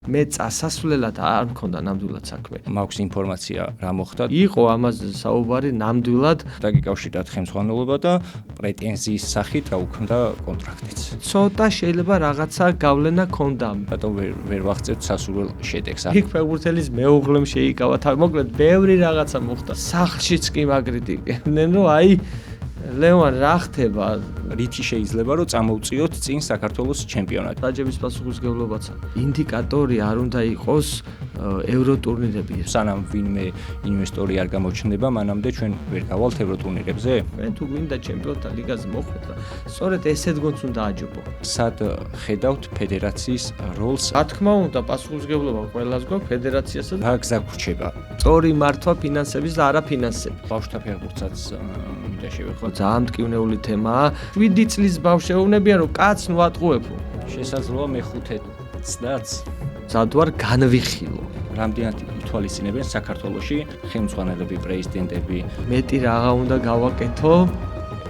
მე წასასვლელად არ მქონდა ნამდვილად საქმე. მაქვს ინფორმაცია რა მოხდა. იყო ამაზე საუბარი ნამდვილად დაგიკავშირდათ ხელმძღვანელობა და პრეტენზიის სახით გაუქმდა კონტრაქტიც. ცოტა შეიძლება რაღაცა გავლენა ქონდა. რატომ ვერ ვახცევთ სასურველ შედეგს? იქ ფეხბურთელის მეუღლემ შეიკავა თავი. მოკლედ ბევრი რაღაცა მოხდა. სახლშიც კი მაგრიტიკებდნენ, რომ აი ლევან რა ხდება? რითი შეიძლება რომ წამოვწიოთ წინ საქართველოს ჩემპიონატი? რაჯების პასუხისმგებლობაცა. ინდიკატორი არ უნდა იყოს ევროტურნირები. სანამ ვინმე ინვესტორი არ გამოჩნდება, მანამდე ჩვენ ვერ გავალთ ევროტურნირებზე? ჩვენ თუ გვინდა ჩემპიონთა ლიგაზე მოხვდეთ, სწორედ ესე დგონც უნდა აჯობო. სად ხედავთ ფედერაციის როლს? რა თქმა უნდა, პასუხისმგებლობა ყველას გვაქვს ფედერაციასაც. რა გზა გვრჩება? სწორი მართვა ფინანსების და არა ფინანსები. ბავშვთა ფეხბურთსაც მინდა შევეხო. ძალიან მტკივნეული თემაა. 7 წლის ბავშვებია რომ კაც ნუ ატყუებო. შესაძლოა მე-5 წლაც ზადვარ განვიხილო. რამდენად ითვალისწინებენ საქართველოში ხელმძღვანელები, პრეზიდენტები? მეტი რაღა უნდა გავაკეთო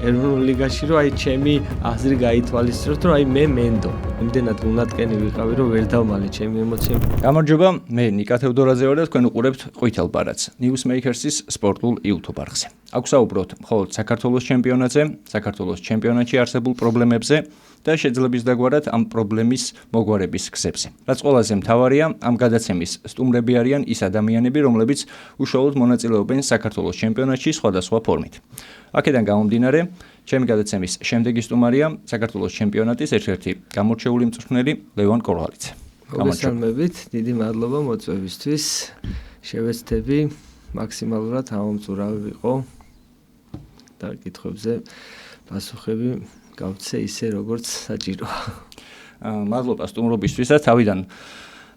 ეროვნულ ლიგაში, რომ აი ჩემი აზრი გაითვალისწინოთ, რომ აი მე მენდო. იმდენად უნატკენი ვიყავი, რომ ვერ დავმალე ჩემი ემოციები. გამარჯობა, მე ნიკა თევდორაძე ვარ და თქვენ უყურებთ ყვითელ ბარათს, Newsmakers-ის სპორტულ YouTube არხზე. აქ ვსაუბრობთ მხოლოდ საქართველოს ჩემპიონატზე, საქართველოს ჩემპიონატში არსებულ პრობლემებზე და შეძლების დაგვარად ამ პრობლემის მოგვარების გზებზე. რაც ყველაზე მთავარია, ამ გადაცემის სტუმრები არიან ის ადამიანები, რომლებიც უშუალოდ მონაწილეობენ საქართველოს ჩემპიონატში სხვადასხვა ფორმით. აქედან გამომდინარე, ჩემი გადაცემის შემდეგი სტუმარია საქართველოს ჩემპიონატის ერთ-ერთი გამორჩეული მწვრთნელი ლევან კორღალიძე. მოგესალმებით, დიდი მადლობა მოწვევისთვის. შევეცდები მაქსიმალურად ამომწურავი ვიყო და კითხვებზე პასუხები გავცე ისე როგორც საჭიროა. მადლობა სტუმრობისთვის და თავიდან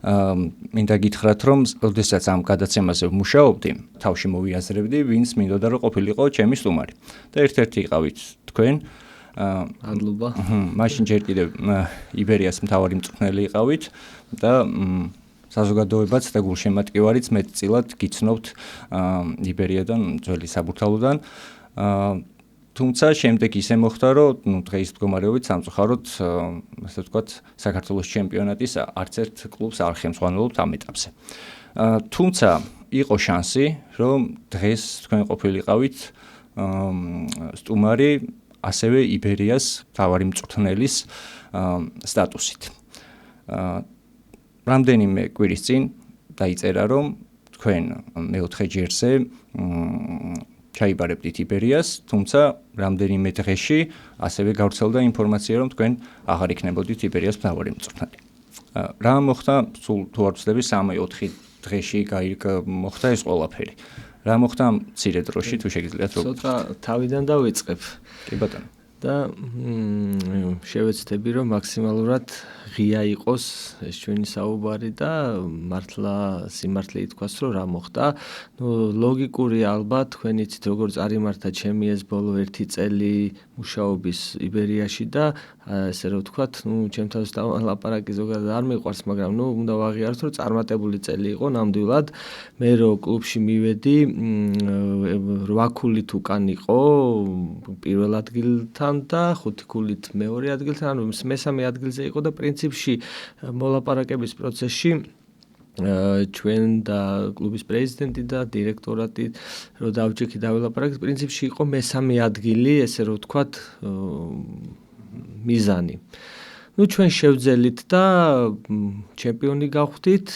მინდა გითხრათ, რომ როდესაც ამ გადაცემაზე ვმუშაობდი, თავში მოვიაზრებდი, ვინც მინდოდა რომ ყოფილიყო ჩემი სტუმარი. და ერთ-ერთი იყავით თქვენ. მადლობა. მაშინ ჯერ კიდევ იბერიას მთავარი მწვრთნელი იყავით და საზოგადოებაც და გულშემატკივარიც მეტწილად გიცნობთ იბერიადან, ძველი საბურთალოდან. თუმცა შემდეგ ისე მოხდა, რომ დღეის მდგომარეობით სამწუხაროდ, ასე ვთქვათ, საქართველოს ჩემპიონატის არც ერთ კლუბს არ ხელმძღვანელობთ ამ ეტაპზე. თუმცა იყო შანსი, რომ დღეს თქვენ ყოფილიყავით სტუმარი ასევე იბერიას მთავარი მწვრთნელის სტატუსით. რამდენიმე კვირის წინ დაიწერა, რომ თქვენ მეოთხე ჯერზე ჩაიბარებდით იბერიას, თუმცა რამდენიმე დღეში ასევე გავრცელდა ინფორმაცია, რომ თქვენ აღარ იქნებოდით იბერიას მთავარი მწვრთნელი. რა მოხდა, სულ თუ არ ვცდები 3-4 დღეში მოხდა ეს ყველაფერი. რა მოხდა ამ მცირე დროში, თუ შეგიძლიათ რომ ცოტა თავიდან დავიწყებ. კი ბატონო. და შევეცდები, რომ მაქსიმალურად ღია იყოს ეს ჩვენი საუბარი და მართლა სიმართლე ითქვას, რომ რა მოხდა. ლოგიკურია ალბათ, თქვენ იცით როგორ წარიმართა ჩემი ეს ბოლო 1 წელი მუშაობის იბერიაში და ესე რომ ვთქვათ, ჩემთან ლაპარაკი ზოგადად არ მიყვარს, მაგრამ უნდა ვაღიაროთ, რომ წარმატებული წელი იყო ნამდვილად. მე რო კლუბში მივედი, 8 ქულით უკან იყო პირველ ადგილთან და 5 ქულით მეორე ადგილთან, ანუ მესამე ადგილზე იყო და პრინციპში მოლაპარაკების პროცესში ჩვენ და კლუბის პრეზიდენტი და დირექტორატი რო დავჭიქი დავილაპარაკეთ, პრინციპში იყო მესამე ადგილი, ესე რომ ვთქვათ, მიზანი. ჩვენ შევძელით და ჩემპიონი გავხდით.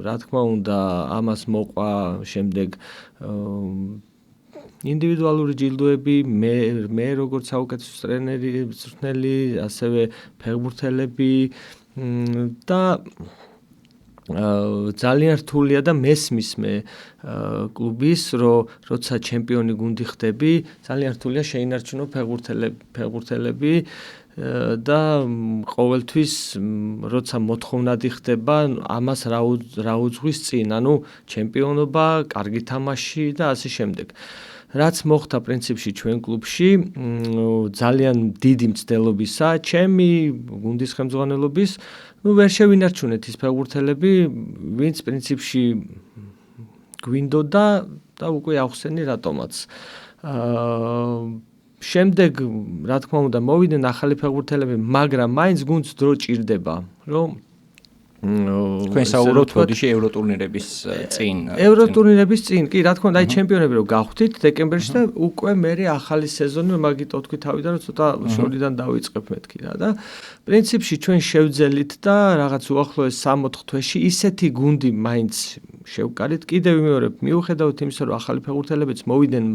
რა თქმა უნდა, ამას მოყვა შემდეგ ინდივიდუალური ჯილდოები, მე როგორც საუკეთესო ტრენერი, მწვრთნელი, ასევე ფეხბურთელები და ძალიან რთულია და მესმის მე კლუბის, რომ როცა ჩემპიონი გუნდი ხდები, ძალიან რთულია შეინარჩუნო ფეხბურთელები და ყოველთვის როცა მოთხოვნადი ხდება, ამას რა უძღვის წინ, ანუ ჩემპიონობა, კარგი თამაში და ასე შემდეგ. რაც მოხდა პრინციპში ჩვენ კლუბში, ძალიან დიდი მცდელობისა, ჩემი გუნდის ხელმძღვანელობის, ვერ შევინარჩუნეთ ის ფეხბურთელები, ვინც პრინციპში გვინდოდა და უკვე ახსენი რატომაც. შემდეგ, რა თქმა უნდა, მოვიდნენ ახალი ფეხბურთელები, მაგრამ მაინც გუნდს დრო ჭირდება, რომ თქვენ საუბრობთ ბოდიში ევროტურნირების წინ. ევროტურნირების წინ, კი, რა თქმა უნდა, აი ჩემპიონები რო გავხდით დეკემბერში და უკვე მერე ახალი სეზონი მაგითო თქვი თავიდან რომ ცოტა შორიდან დავიწყებ მეთქი რა და პრინციპში ჩვენ შევძელით და რაღაც უახლოეს 3-4 თვეში ისეთი გუნდი მაინც შევკარით. კიდევ ვიმეორებ, მიუხედავად იმისა, რომ ახალი ფეხბურთელებიც მოვიდნენ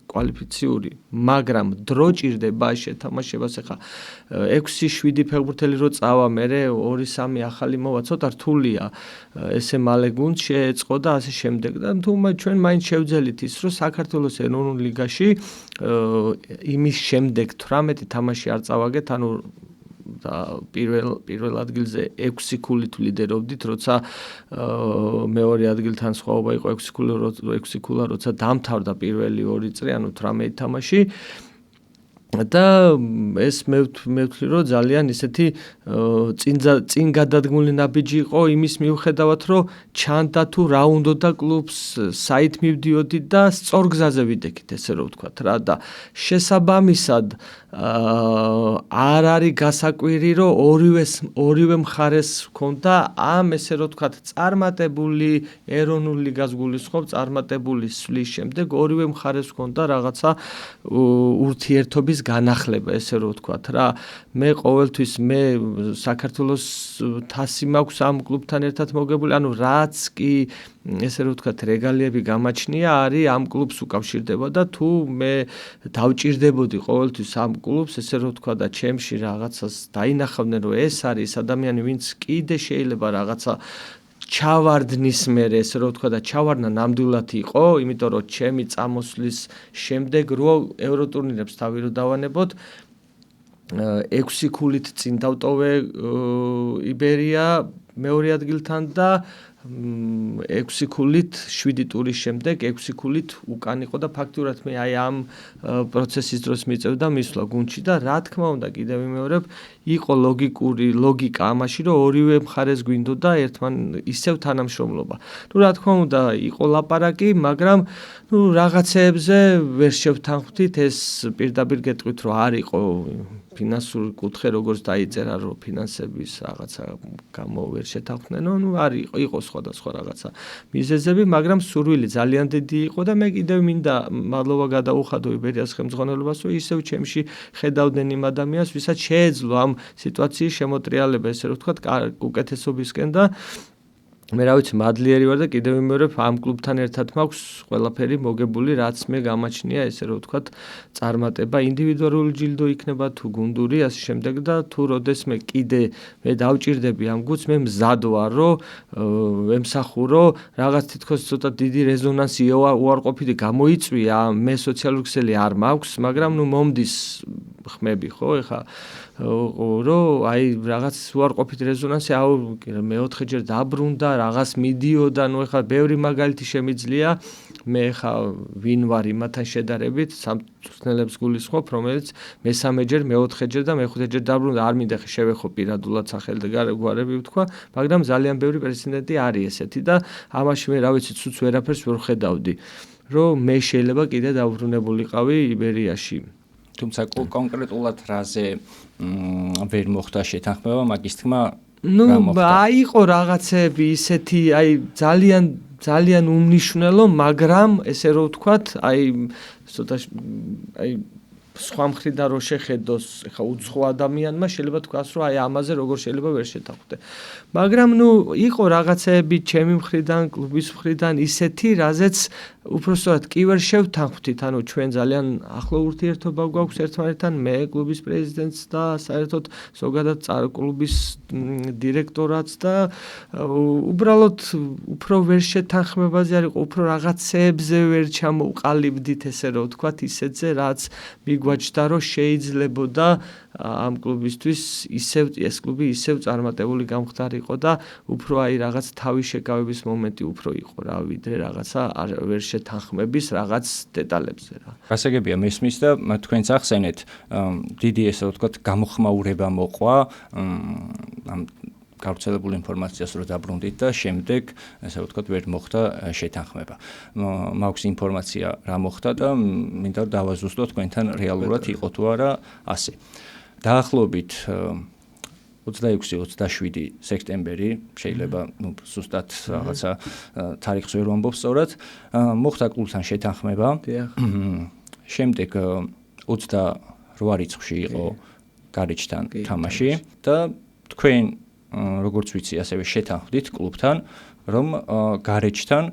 კვალიფიციური, მაგრამ დრო ჭირდება შეთამაშებას. ახლა 6-7 ფეხბურთელი რო წავა, მერე 2-3 ახალი მოვა, ცოტა რთულია ესე მალე გუნდს შეეწყო და ასე შემდეგ. და თუმცა ჩვენ მაინც შევძელით ის, რომ საქართველოს ეროვნულ ლიგაში იმის შემდეგ 18 თამაში არ წავაგეთ, ანუ და პირველ ადგილზე 6 ქულით ლიდერობდით, როცა მეორე ადგილთან სხვაობა იყო 6 ქულა, როცა დამთავრდა პირველი 2 წრი, ანუ 18 თამაში. და ეს მე ვთვლი, რომ ძალიან ისეთი წინ გადადგმული ნაბიჯი იყო იმის მიუხედავად, რომ ჩანდა თუ რა უნდოდა კლუბს, საით მივდიოდით და სწორ გზაზე ვიდექით, ესე რომ ვთქვათ რა და შესაბამისად არ არის გასაკვირი, რომ ორივე მხარეს ჰქონდა ამ ესე რომ ვთქვათ წარმატებული ეროვნული ლიგას გულისხმობ, წარმატებული სვლის შემდეგ ორივე მხარეს ჰქონდა რაღაცა ურთიერთობის განახლება, ესე რომ ვთქვათ რა. მე ყოველთვის საქართველოს თასი მაქვს ამ კლუბთან ერთად მოგებული, ანუ რაც კი ესე რომ ვთქვათ რეგალიები გამაჩნია, არის ამ კლუბს უკავშირდება და თუ მე დავჭირდებოდი ყოველთვის ამ კლუბს, ესე რომ ვთქვათ და ჩემში რაღაცას დაინახავდნენ, რომ ეს არის ადამიანი, ვინც კიდე შეიძლება რაღაცა ჩავარდნის მერე, ესე რომ ვთქვა და ჩავარდნა ნამდვილად იყო, იმიტომ რომ ჩემი წამოსვლის შემდეგ რო ევროტურნირებს თავი რო დავანებოთ 6 ქულით წინ დავტოვე იბერია მეორე ადგილთან და 6 ქულით 7 ტურის შემდეგ 6 ქულით უკან იყო და ფაქტურად მე აი ამ პროცესის დროს მიწევდა მისვლა გუნდში და რა თქმა უნდა კიდევ ვიმეორებ იყო ლოგიკა ამაში რომ ორივე მხარეს გვინდოდა ერთმან ისევ თანამშრომლობა. ნუ რა თქმა უნდა იყო ლაპარაკი, მაგრამ ნუ რაღაცეებზე ვერ შევთანხმდით, ეს პირდაპირ გეტყვით რომ არ იყო ფინანსური კუთხე როგორც დაიწერა რომ ფინანსების რაღაცა გამო ვერ შეთანხმდნენო, ნუ არ იყო სხვადასხვა რაღაცა მიზეზები, მაგრამ სურვილი ძალიან დიდი იყო და მე კიდევ მინდა მადლობა გადაუხადო იბერიას ხელმძღვანელობას, რომ ისევ ჩემში ხედავდნენ იმ ადამიანს, ვისაც შეეძლო ამ სიტუაციის შემოტრიალება, ესე რომ ვთქვათ, უკეთესობისკენ და მე რა ვიცი, მადლიერი ვარ და კიდევ ვიმეორებ ამ კლუბთან ერთად მაქვს ყველაფერი მოგებული, რაც მე გამაჩნია, ესე რომ ვთქვათ, წარმატება, ინდივიდუალური ჯილდო იქნება თუ გუნდური, ასე შემდეგ და თუ როდესმე კიდე მე დავჭირდები ამ გუნდს, მე მზად ვარ, რომ ემსახურო, რაღაც თითქოს ცოტა დიდი რეზონანსი უარყოფითი გამოიწვია, მე სოციალური ქსელი არ მაქვს, მაგრამ ნუ მომდის ხმები, ხო, ეხა რომ აი რაღაც უარყოფითი რეზონანსი მეოთხეჯერ დაბრუნდა, რაღაც მიდიოდა, ნუ ეხლა ბევრი მაგალითი შემიძლია, მე ეხლა ვინ ვარ იმათან შედარებით, სამწვრთნელებს გულისხმობ, რომელიც მესამეჯერ, მეოთხეჯერ და მეხუთეჯერ დაბრუნდა, არ მინდა შევეხო პირადულად სახელი და გვარები ვთქვა, მაგრამ ძალიან ბევრი პრეცედენტი არის ესეთი და ამაში მე რა ვიცი, ცუც ვერაფერს ვერ ხედავდი, რომ მე შეიძლება კიდე დაბრუნებულიყავი იბერიაში. თუმცა კონკრეტულად რაზე ვერ მოხდა შეთანხმება, მაგის თქმა ნუ აიყო რაღაცები ისეთი, აი ძალიან უმნიშვნელო, მაგრამ ესე რომ ვთქვათ, აი ცოტა აი სხვა მხრიდან რო შეხედოს, ეხა უცხო ადამიანმა შეიძლება თქვას, რომ აი ამაზე როგორ შეიძლება ვერ შეთანხმდე. მაგრამ ნუ იყო რაღაცეები ჩემი მხრიდან, კლუბის მხრიდან ისეთი, რაზეც უпростоად კი ვერ შევთანხმდით, ანუ ჩვენ ძალიან ახლო ურთიერთობა გვაქვს ერთმანეთთან, მე კლუბის პრეზიდენტს და საერთოდ ზოგადად კლუბის დირექტორაც და უბრალოდ უფრო ვერ შეთანხმებაზე არ იყო, უფრო რაღაცეებზე ვერ ჩამოვყალიბდით, ესე რომ ვთქვათ, ისეთზე, რაც მიგვაჩნდა, რომ შეიძლებოდა ამ კლუბისთვის ეს კლუბი ისევ წარმატებული გამხდარიყო და უფრო აი რაღაც თავის შეკავების მომენტი უფრო იყო რა, ვიდრე რაღაცა ვერ შეთანხმების რაღაც დეტალებზე რა. გასაგებია მესმის და თქვენც ახსენეთ, დიდი ესე ვთქვათ, გამოხმაურება მოყვა ამ გავრცელებული ინფორმაციას რო დაბრუნდით და შემდეგ ესე ვთქვათ ვერ მოხდა შეთანხმება. მაქვს ინფორმაცია რა მოხდა და მინდა დავაზუსტო თქვენთან რეალურად იყო თუ არა ასე. დაახლოებით 26-27 სექტემბერი, შეიძლება ზუსტად რაღაცა თარიღს ვერ ვამბობ სწორად, მოხდა კლუბთან შეთანხმება. შემდეგ 28 რიცხვში იყო გარეჯთან თამაში და თქვენ როგორც ვიცი, ასევე შეთანხმდით კლუბთან, რომ გარეჯთან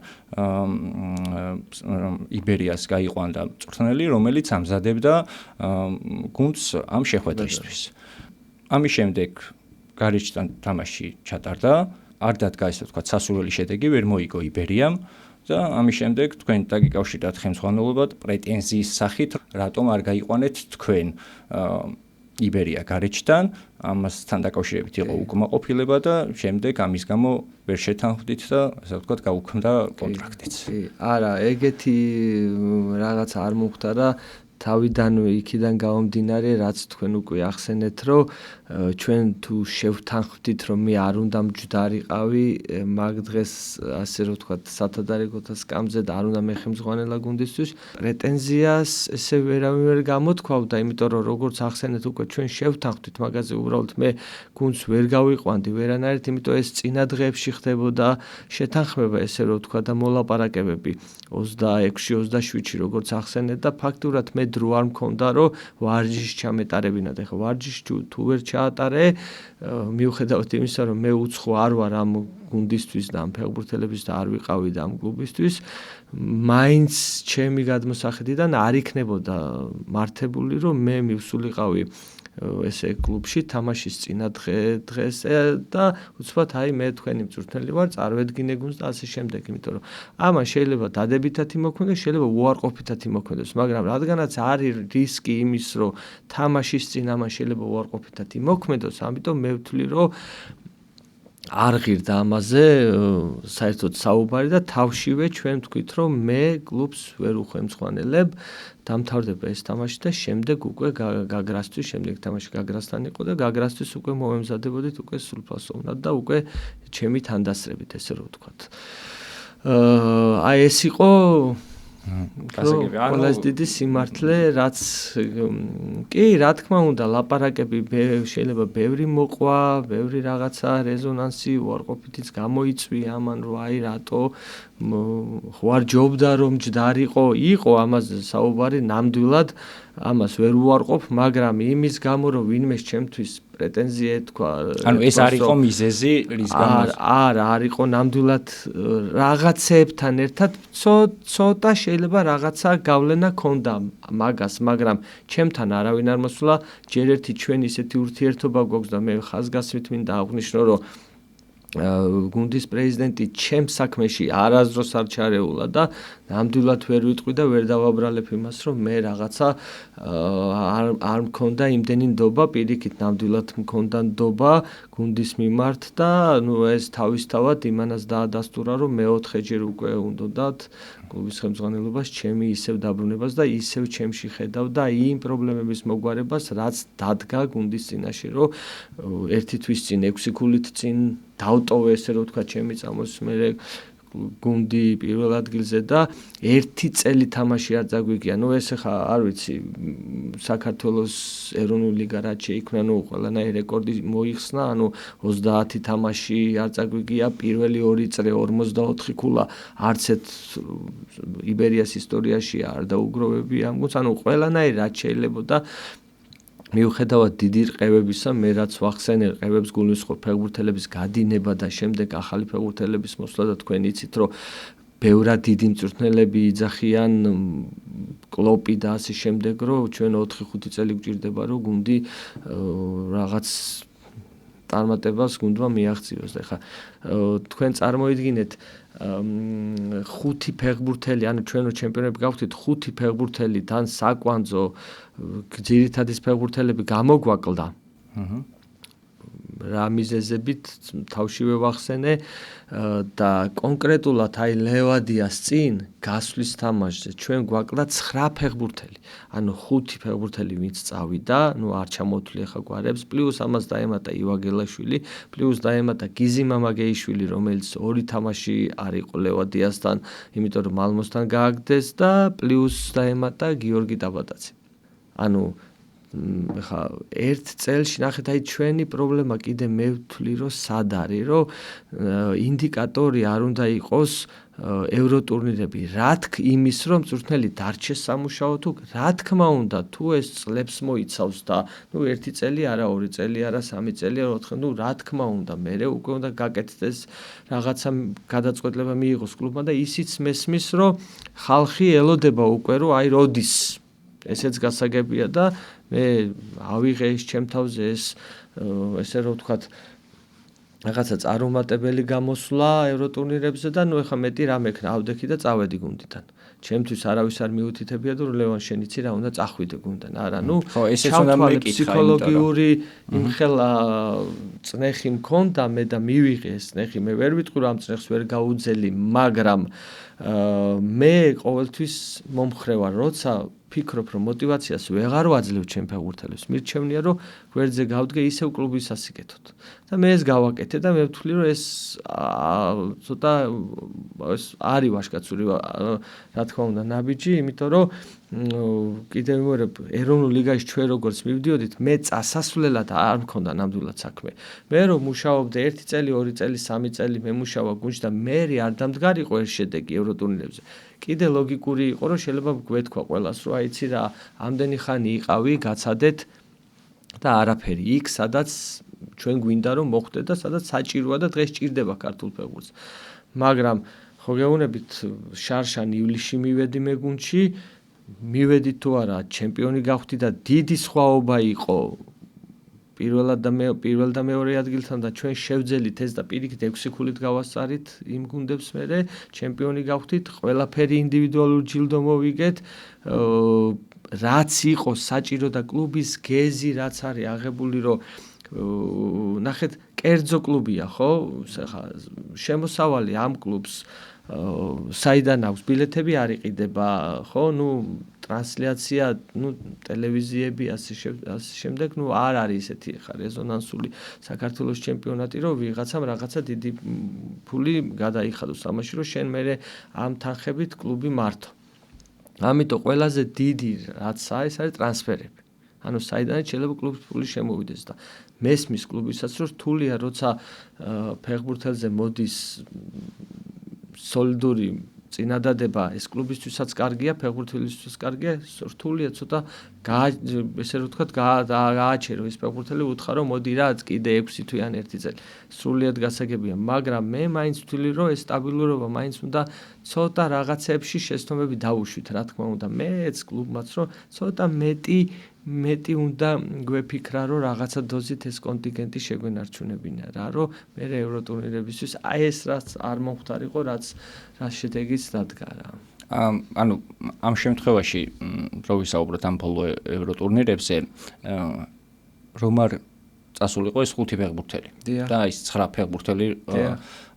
იბერიას გაიყვანდა მწვრთნელი, რომელიც ამზადებდა გუნდს ამ შეხვედრისთვის. ამის შემდეგ გარეჯთან თამაში ჩატარდა, არ დადგა ესე ვთქვათ სასურველი შედეგი, ვერ მოიგო იბერიამ და ამის შემდეგ თქვენ დაგიკავშირდათ ხელმძღვანელობად პრეტენზიის სახით, რატომ არ გაიყვანეთ თქვენ იბერია გარეჯთან, ამასთან დაკავშირებით იყო უკმაყოფილება და შემდეგ ამის გამო ვერ შეთანხმდით და ასე ვთქვათ გაუქმდა კონტრაქტიც. არა, ეგეთი რაღაცა არ მომხდარა თავიდანვე იქიდან გამომდინარე, რაც თქვენ უკვე ახსენეთ, რომ ჩვენ თუ შევთანხმდით, რომ მე არ უნდა მჯდარიყავი მაგ დღეს, ასე რომ ვთქვათ, სათადარიგოთა სკამზე და არ უნდა მე ხელმძღვანელა გუნდისთვის, პრეტენზიას ესე ვერავინ ვერ გამოთქვავდა, იმიტომ რომ როგორც ახსენეთ, უკვე ჩვენ შევთანხმდით მაგაზე, უბრალოდ მე გუნდს ვერ გავიყვანდი ვერანაირად, იმიტომ ეს წინა დღეებში ხდებოდა შეთანხმება, ესე რომ ვთქვათ და მოლაპარაკებები 26-27-ში როგორც ახსენეთ და ფაქტურად მე დრო არ მქონდა, რომ ვარჯიშს ჩამეტარებინათ. ეხლა ვარჯიშს თუ ვერ ჩაატარე, მიუხედავად იმისა, რომ მე უცხო არ ვარ ამ გუნდისთვის და ამ ფეხბურთელების და არ ვიყავი და ამ კლუბისთვის, მაინც ჩემი გადმოსახედიდან არ იქნებოდა მართებული, რომ მე მივსულიყავი ესე კლუბში თამაშის წინა დღეს და უცბად აი მე თქვენი მწვრთნელი ვარ, წარვედგინე გუნდს და ასე შემდეგ, იმიტომ რომ ამან შეიძლება დადებითად იმოქმედოს, შეიძლება უარყოფითად იმოქმედოს, მაგრამ რადგანაც არის რისკი იმის, რომ თამაშის წინ ამან შეიძლება უარყოფითად იმოქმედოს, ამიტომ მე ვთვლი, რომ არ ღირდა ამაზე საერთოდ საუბარი და თავშივე ჩვენ ვთქვით, რომ მე კლუბს ვერ უხელმძღვანელებ, დამთავრდება ეს თამაში და შემდეგ უკვე გაგრასთვის, შემდეგ თამაში გაგრასთან იყო და გაგრასთვის უკვე მომემზადებოდით უკვე სრულფასოვნად და უკვე ჩემი თანდასწრებით, ესე რომ ვთქვათ. აი ეს იყო ყველაზე დიდი სიმართლე, რაც კი, რა თქმა უნდა, ლაპარაკები შეიძლება ბევრი მოყვა, ბევრი რაღაცა რეზონანსი უარყოფითიც გამოიწვია ამან, რომ აი რატო ხوار ჯობდა რომ ჯდარიყო, იყო ამაზე საუბარი ნამდვილად, ამას ვერ უარყოფ, მაგრამ იმის გამო რომ ვინმე ჩემთვის პრეტენზია ეთქვა, ანუ ეს არ იყო მიზეზი, რის გამო არ იყო ნამდვილად რაღაცეებთან ერთად ცოტა შეიძლება რაღაცა გავლენა ქონდა მაგას, მაგრამ ჩემთან არავინ არ მოსულა, ჯერ ერთი ჩვენ ისეთი ურთიერთობა გვაქვს და მე ხაზგასმით მინდა აღვნიშნო, რომ გუნდის პრეზიდენტი ჩემ საქმეში არასდროს არ ჩარეულა და ნამდვილად ვერ ვიტყვი და ვერ დავაბრალებ იმას, რომ მე რაღაცა არ მქონდა იმდენი ნდობა, პირიქით ნამდვილად მქონდა ნდობა გუნდის მიმართ და ეს თავისთავად იმანაც დაადასტურა, რომ მეოთხეჯერ უკვე უნდათ კლუბის ხელმძღვანელობას ჩემი ისევ დაბრუნებას და ისევ ჩემში ხედავდა იმ პრობლემების მოგვარებას, რაც დადგა გუნდის წინაშე, რომ ერთი თვის წინ 6 ქულით წინ დავტოვე, ესე რომ ვთქვა, ჩემი წამოს მე გუნდი პირველ ადგილზე და ერთი წელი თამაში არ წაგვიგია. ნუ ეს ხა არ ვიცი, საქართველოს ეროვნული ლიგა რაც შეიქმნა, ნუ ყველანაირი რეკორდი მოიხსნა, ანუ 30 თამაში არ წაგვიგია, პირველი 2 წრე 54 ქულა არც ერთ იბერიას ისტორიაში არ დაუგროვებია ამ გუნდს, ანუ ყველანაირი რაც შეიძლებოდა მიუხედავად დიდი რყევებისა, მე რაც ვახსენე რყევებს გულისხმობ ფეხბურთელების გადინება და შემდეგ ახალი ფეხბურთელების მოსვლა და თქვენ იცით, რომ ბევრად დიდი მწვრთნელები იძახიან კლოპი და ასე შემდეგ, რომ ჩვენ 4-5 წელი გვჭირდება, რომ გუნდი რაღაც წარმატებას გუნდმა მიაღწიოს. ეხლა თქვენ წარმოიდგინეთ 5 ფეხბურთელი, ანუ ჩვენო ჩემპიონები გავხდით 5 ფეხბურთელი თან საკვანძო ძირითადის ფეხბურთელები გამოგვაკლდა. რა მიზეზებით თავშივე ვახსენე და კონკრეტულად აი ლევადიას წინ გასვლის თამაშზე ჩვენ გვაკლდა 9 ფეხბურთელი. ანუ 5 ფეხბურთელი ვინც წავიდა, ნუ არ ჩამოთვლი ახლა გვარებს, პლუს ამას დაემატა ივაგელაშვილი, პლუს დაემატა გიზი მამაგეიშვილი, რომელიც 2 თამაში არ იყო ლევადიასთან, იმიტომ რომ მალმოსთან გააგდეს და პლუს დაემატა გიორგი ტაბატაცი. ანუ ხა ერთ წელში ნახეთ აი ჩვენი პრობლემა კიდე მე ვთვლი რომ სად არის რომ ინდიკატორი არ უნდა იყოს ევროტურნირები იმის რომ მწვრთნელი დარჩეს სამუშაო თუ რა თქმა უნდა თუ ეს წლებს მოიცავს და ნუ ერთი წელი არა ორი წელი არა სამი წელი არა ოთხი ნუ რა თქმა უნდა მე უკვე უნდა გაკეთდეს რაღაცა გადაწყვეტილება მიიღოს კლუბმა და ისიც მესმის რომ ხალხი ელოდება უკვე რომ აი როდის ესეც გასაგებია და მე ავიღე ის ჩემ თავზე ესე რომ ვთქვათ რაღაცა წარუმატებელი გამოსვლა ევროტურნირებზე და ნუ ეხა მეტი რა მექნა ავდექი და წავედი გუნდიდან. ჩემთვის არავის არ მიუთითებია და ლევან შენ იცი რა უნდა წახვიდე გუნდიდან. არა, ნუ ესეც უნდა მეკითხა ფსიქოლოგიური იმხელა წნეხი მქონდა მე და მივიღე ეს წნეხი მე ვერ ვიტყვი რომ ამ წნეხს ვერ გაუძელი, მაგრამ მე ყოველთვის მომხრე ვარ, როცა ფიქრობ რომ мотиваციას ვეღარ ვაძლევ ჩემ ფეხბურთელებს. მირჩევნია რომ გვერდზე გავდგე ისევ კლუბის ასიკეთოთ. და მე ეს გავაკეთე და მე ვთვლი რომ ეს ცოტა არის ვაჟკაცური რა თქმა უნდა ნაბიჯი, იმიტომ რომ კიდევ ვიმეორებ ეროვნულ ლიგაში ჩვენ როგორც მივდიოდით, მე წასასვლელად არ მქონდა ნამდვილად საქმე. მე რომ მუშაობდე 1 წელი, 2 წელი, 3 წელი მე მუშაობა გუნდში და მე არ დამდგარიყო ეს შედეგი ევროტურნირებზე. კიდე ლოგიკური იყო რომ შეიძლება გვეთქვა ყველას რომ აიცი რა ამდენი ხანი იყავი გაცადეთ და არაფერი იქ სადაც ჩვენ გვინდა რომ მოხვდეთ და სადაც საჭიროა და დღეს ჭირდება ქართულ ფეხბურთს. მაგრამ ხო გეუბნებით შარშან ივლისში მივედი მე გუნდში მივედი თუ არა ჩემპიონი გავხდი და დიდი სხვაობა იყო პირველ და მეორე ადგილთან და ჩვენ შევძელით ეს და პირიქით 6 ქულით გავასწარით იმ გუნდებს მერე ჩემპიონი გავხდით ყველაფერი ინდივიდუალურ ჯილდო მოვიგეთ რაც იყო საჭირო და კლუბის გეზი რაც არის აღებული რომ ნახეთ კერძო კლუბია ხო შემოსავალი ამ კლუბს საიდან აქვს ბილეთები არ იყიდება ხო ნუ ტრანსლაცია ნუ ტელევიზიები ასე შემდეგ ნუ არ არის ესეთი ხა რეზონანსული საქართველოს ჩემპიონატი რომ ვიღაცამ რაღაცა დიდი ფული გადაიხადოს ამაში რომ შენ მე ამ თანხებით კლუბი მართო ამიტომ ყველაზე დიდი რაც არის ტრანსფერები ანუ საიდანაც შეიძლება კლუბის ფული შემოვიდეს და მესმის კლუბისაც რომ რთულია როცა ფეხბურთელზე მოდის სოლიდური წინადადება ეს კლუბისთვისაც კარგია, ფეხბურთელისთვისაც კარგია, რთულია ცოტა ესე რომ ვთქვათ, გააჩერო ის ფეხბურთელი უთხარო, მოდი რა, კიდე 6 თვე ან 1 წელი. სრულიად გასაგებია, მაგრამ მე მაინც ვთვლი, რომ ეს სტაბილურობა მაინც უნდა ცოტა რაღაცებში შეცდომები დავუშვით, რა თქმა უნდა. მეც კლუბმაც რომ ცოტა მეტი უნდა გვეფიქრა რომ რაღაცა დოზით ეს კონტინგენტი შეგვენარჩუნებინა რა რომ მე ევროტურნირებისთვის აი ეს რაც არ მომხდარიყო რაც შედეგიც დადგა რა ანუ ამ შემთხვევაში რო ვისაუბროთ ამ ბოლო ევროტურნირებზე რომ არ წასულიყო ეს 5 ფეხბურთელი და ის 9 ფეხბურთელი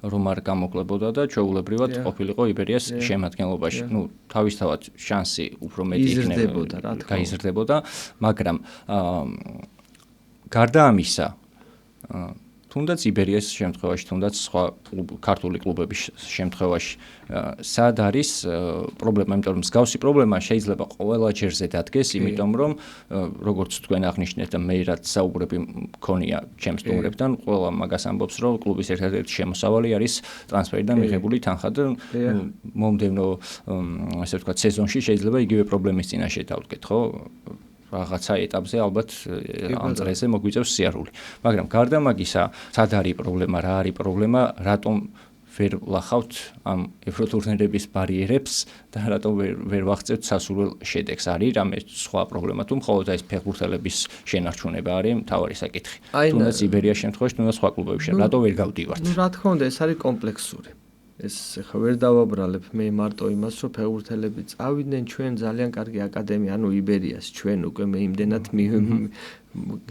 რომ არ გამოკლებოდა და ჩვეულებრივად ყოფილიყო იბერიას შემადგენლობაში. ნუ თავისთავად შანსი უფრო მეტი იქნებოდა, გაიზრდებოდა, მაგრამ გარდა ამისა, თუნდაც იბერიას შემთხვევაში, თუნდაც სხვა ქართული კლუბების შემთხვევაში, სად არის პრობლემა, იმიტომ რომ მსგავსი პრობლემა შეიძლება ყველა ჯერზე დადგეს, იმიტომ რომ როგორც თქვენ აღნიშნეთ და მე რაც საუბრები მქონია ჩემს სტუმრებთან, ყველა მაგას ამბობს, რომ კლუბის ერთ-ერთი შემოსავალი არის ტრანსფერი და მიღებული თანხა და მომდევნო ასე ვთქვათ სეზონში შეიძლება იგივე პრობლემის წინაშე დავდგეთ, ხო? რაღაცა ეტაპზე ალბათ ამ წრეზე მოგვიწევს სიარული. მაგრამ გარდა მაგისა, სად არის პრობლემა, რა არის პრობლემა, რატომ ვერ ვლახავთ ამ ევროტურნირების ბარიერებს და რატომ ვერ ვაღწევთ სასურველ შედეგს? არის რამე სხვა პრობლემა თუ მხოლოდ ეს ფეხბურთელების შენარჩუნება არის მთავარი საკითხი? თუნდაც იბერიის შემთხვევაში, თუნდაც სხვა კლუბებში, რატომ ვერ გავდივართ? ნუ რა თქმა უნდა, ეს არის კომპლექსური. ეს ხა ვერ დავაბრალებ მე მარტო იმას, რომ ფეხბურთელები წავიდნენ ჩვენ ძალიან კარგი აკადემია, ანუ იბერიას ჩვენ უკვე მე იმდენად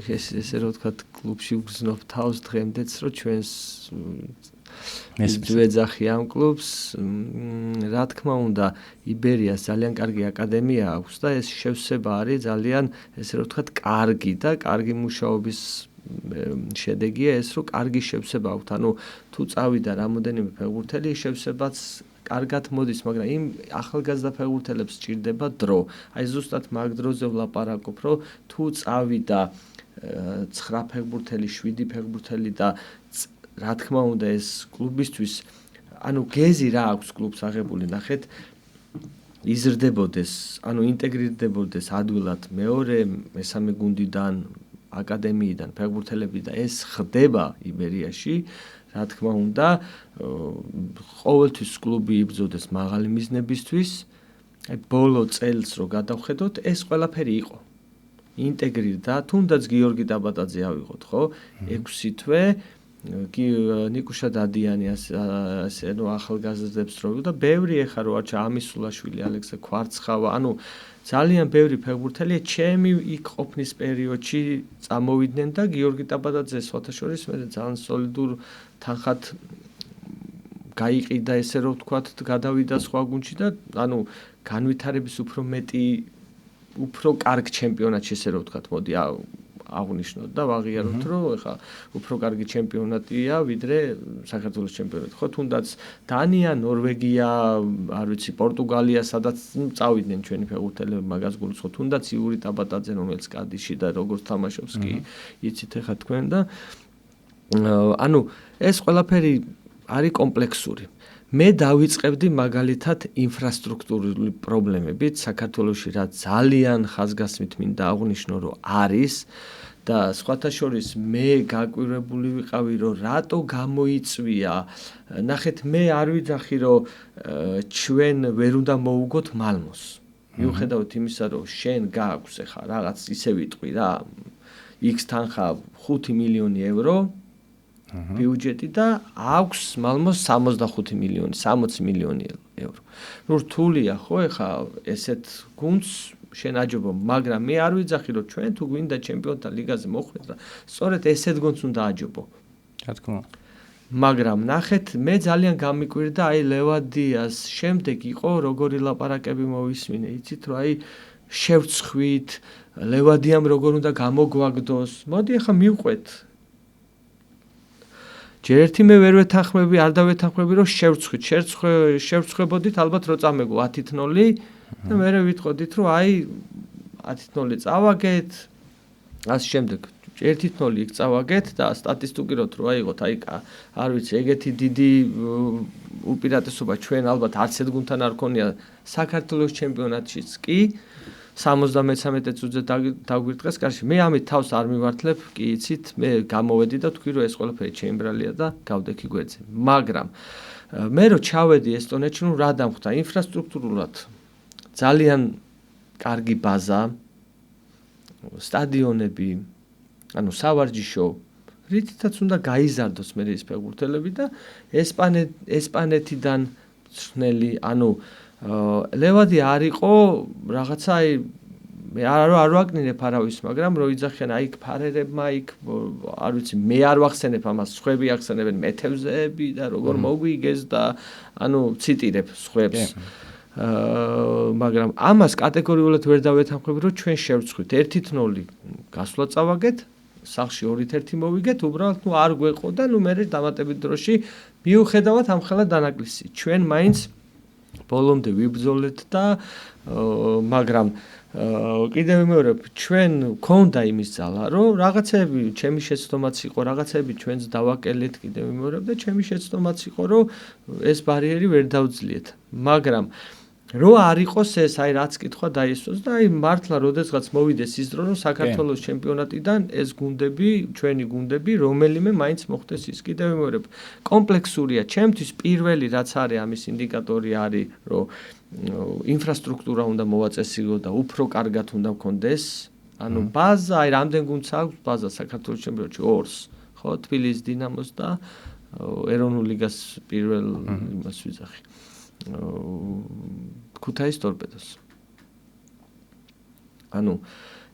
ესე რომ ვთქვათ, კლუბში ვგზნობ თავს დღემდეც, რომ ჩვენს ვეძახი ამ კლუბს, რა თქმა უნდა, იბერიას ძალიან კარგი აკადემია აქვს და ეს შევსება არის ძალიან ესე რომ ვთქვათ, კარგი და კარგი მუშაობის შედეგია ეს, რომ კარგი შევსება აქვთ. ანუ თუ წავიდა რამოდენიმე ფეხბურთელი, შევსებაც კარგად მოდის, მაგრამ იმ ახალგაზრდა ფეხბურთელებს სჭირდება დრო. აი ზუსტად მაგ დროზე ვლაპარაკობ, რომ თუ წავიდა 9 ფეხბურთელი, 7 ფეხბურთელი და რა თქმა უნდა ეს კლუბისთვის, ანუ გეზი რა აქვს კლუბს აღებული, ნახეთ, იზრდებოდეს, ანუ ინტეგრირდებოდეს ადვილად მეორე, მესამე გუნდიდან, აკადემიიდან ფეხბურთელები და ეს ხდება იბერიაში, რა თქმა უნდა, ყოველთვის კლუბი იბრძოდეს მაღალი მიზნებისთვის. აი ბოლო წელს რო გადავხედოთ, ეს ყველაფერი იყო. ინტეგრირდა, თუნდაც გიორგი დაბატაძე ავიღოთ, ხო? 6 თვე ნიკუშა დადიანი ასე ნუ ახალგაზრდებს რო და ბევრი ეხა რო არჩა ამისულაშვილი, ალექსე კვარცხავა, ანუ ძალიან ბევრი ფეხბურთელია ჩემი იქ ყოფნის პერიოდში წამოვიდნენ და გიორგი დაბატაძე სხვათა შორის მე ძალიან სოლიდურ თანხად გაიყიდა ესე რომ ვთქვათ, გადავიდა სხვა გუნდში და ანუ განვითარების უფრო კარგ ჩემპიონატში ესე რომ ვთქვათ, მოდი აღნიშნოთ და ვაღიაროთ, რომ ეხა უფრო კარგი ჩემპიონატია, ვიდრე საქართველოს ჩემპიონატი. ხო, თუნდაც დანია, ნორვეგია, არ ვიცი, პორტუგალია, სადაც წავიდნენ ჩვენი ფეხბურთელები, მაგას გულისხმობ, თუნდაც იური ტაბატაძე, რომელიც კადისში და როგორც თამაშობს კი იცით ეხა თქვენ და ანუ ეს ყველაფერი არის კომპლექსური. მე დავიწყებდი მაგალითად ინფრასტრუქტურული პრობლემებით საქართველოში, რაც ძალიან ხაზგასმით მინდა აღვნიშნო, რომ არის და სხვათა შორის მე გაკვირვებული ვიყავი, რომ რატო გამოიწვია. ნახეთ, მე არ ვიძახი, რომ ჩვენ ვერ უნდა მოუგოთ მალმოს. მიუხედავად იმისა, რომ შენ გააქვს ახლა რაღაც ისე ვიტყვი რა, X თანხა 5 მილიონი ევრო ბიუჯეტი და აქვს მალმოს 65 მილიონი, 60 მილიონი ევრო. ნუ რთულია ხო ეხა ესეთ გუნდს შენ აჯობო, მაგრამ მე არ ვიძახი, რომ ჩვენ თუ გვინდა ჩემპიონთა ლიგაზე მოხვედრა, სწორედ ესეთ გუნდს უნდა აჯობო. რა თქმა უნდა. მაგრამ ნახეთ, მე ძალიან გამიკვირდა აი ლევადიას შემდეგ იყო როგორი ლაპარაკები მოვისმინე, იცით რომ აი შევწხვით, ლევადიამ როგორ უნდა გამოგვაგდოს. მოდი ახლა მივყვეთ. ჯერ ერთი მე ვერ ვეთანხმები, არ დავეთანხმები, რომ შევწხვით. შევწხვებოდით ალბათ რო წამეგო 10-0 და მე ვიტყოდით, რომ აი 10-0 წავაგეთ. ასე შემდეგ 1-0 იქ წავაგეთ და სტატისტიკურად რო აიღოთ, აი არ ვიცი, ეგეთი დიდი უპირატესობა ჩვენ ალბათ არც ერთ გუნდთან არ ქონია საქართველოს ჩემპიონატშიც კი 73 წუთზე დაგვირტყეს კარში. მე ამით თავს არ მივართლებ, კი იცით, მე გამოვედი და თქვი, რომ ეს ყველაფერი ჩემბრალია და გავდექი გვერდზე. მაგრამ მე რო ჩავედი ესტონეთში, ნუ რა დამხვდა, ინფრასტრუქტურულად ძალიან კარგი ბაზა, სტადიონები, ანუ სავარჯიშო, რითაც უნდა გაიზარდოს მე ეს ფეხბურთელები და ესპანეთიდან ცნელი, ანუ ლევადი არ იყო რაღაცა აი მე არ ვაკნინებ არავის, მაგრამ რო იძახიან აი ფარერებმა იქ არ ვიცი, მე არ ვახსენებ ამას, სხვები ახსენებენ მეთევზეები და როგორ მოგვიგეს და ანუ ციტირებ სხვებს. მაგრამ ამას კატეგორიულად ვერ დავეთანხმები, რომ ჩვენ შევწხვით 1-0 გასვლა წავაგეთ, სახში 2-1 მოვიგეთ, უბრალოდ ნუ არ გვეყო და ნუ მე დამატებით დროში მიუხედავად ამ ხელა დანაკლისი. ჩვენ მაინც ბოლომდე ვიბრძოლეთ და მაგრამ კიდევ ვიმეორებ, ჩვენ გქონდა იმის ძალა, რომ რაღაცები ჩემი შეცდომაც იყო, რაღაცები ჩვენს დავაკელეთ, კიდევ ვიმეორებ და ჩემი შეცდომაც იყო, რომ ეს ბარიერი ვერ დავძლიეთ. მაგრამ რო არ იყოს ეს, აი რაც კითხვა დაისვოს და აი მართლა როდესღაც მოვიდეს ის დრო, რომ საქართველოს ჩემპიონატიდან ეს გუნდები, ჩვენი გუნდები, რომელიმე მაინც მოხდეს ის. კიდევ ვიმეორებ, კომპლექსურია. ჩემთვის პირველი რაც არის ამის ინდიკატორი არის, რომ ინფრასტრუქტურა უნდა მოვაწესიო და უფრო კარგად უნდა მქონდეს. ანუ ბაზა, აი რამდენ გუნდს აქვს ბაზა საქართველოს ჩემპიონატში 2-ს, ხო, თბილისის დინამოს და ეროვნულ ლიგას პირველ იმას ვიძახი. ქუთაისის ტორპედოს. ანუ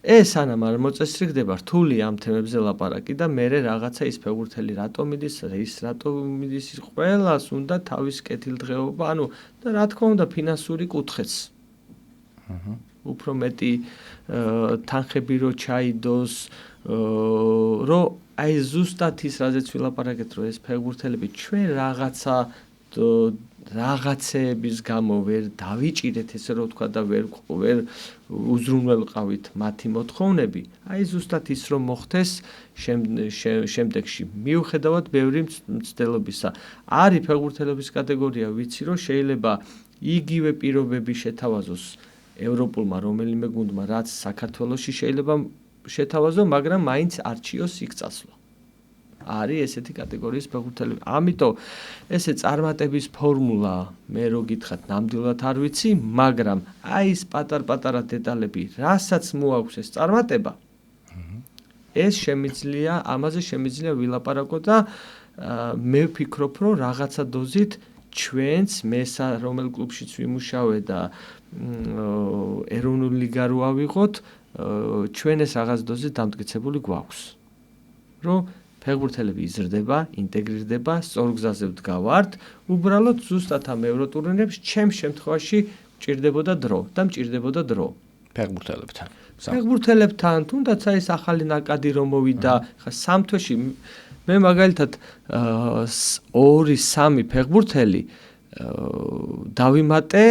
ეს ანამ არ მოწესრიგდება რთული ამ თემებზე ლაპარაკი და მე რაღაცა ის ფეხბურთელი რატო მიდის, ის რატო მიდის, ყველას უნდა თავის კეთილდღეობა, ანუ და რა თქმა უნდა ფინანსური კუთხეც. უფრო მეტი თანხები რო ჩაიდოს, რომ აი ზუსტად ის რაზეც ვილაპარაკეთ, რომ ეს ფეხბურთელები ჩვენ რაღაცა რაღაცეების გამო ვერ დავიჭირეთ ესე რომ ვთქვა და ვერ უზრუნველყავით მათი მოთხოვნები, აი ზუსტად ის რომ მოხდეს შემდეგში. მიუხედავად ბევრი მცდელობისა, არის ფეხბურთელების კატეგორია, ვიცი რომ შეიძლება იგივე პირობები შეთავაზოს ევროპულმა რომელიმე გუნდმა, რაც საქართველოში შეიძლება შეთავაზო, მაგრამ მაინც არჩიოს იქ წასვლა. არის ესეთი კატეგორიის ფეხბურთელები. ამიტომ ესე წარმატების ფორმულა მე რო გითხრათ ნამდვილად არ ვიცი, მაგრამ აი ეს პატარ-პატარა დეტალები, რასაც მოაქვს ეს წარმატება, ეს შემიძლია, ამაზე შემიძლია ვილაპარაკო და მე ვფიქრობ, რომ რაღაცა დოზით ჩვენც მესა რომელ კლუბშიც ვიმუშავე და ეროვნული ლიგა რო ავიღოთ, ჩვენ ეს რაღაც დოზით დამტკიცებული გვაქვს. რომ ფეხბურთელები იზრდება, ინტეგრირდება, სწორ გზაზე ვდგავართ, უბრალოდ ზუსტად ამ ევროტურნირებს ჩემს შემთხვევაში მჭირდებოდა დრო და მჭირდებოდა დრო. ფეხბურთელებთან. ფეხბურთელებთან, თუნდაც აი ეს ახალი ნაკადი რომ მოვიდა, ხა 3 თვეში მე მაგალითად 2-3 ფეხბურთელი დავიმატე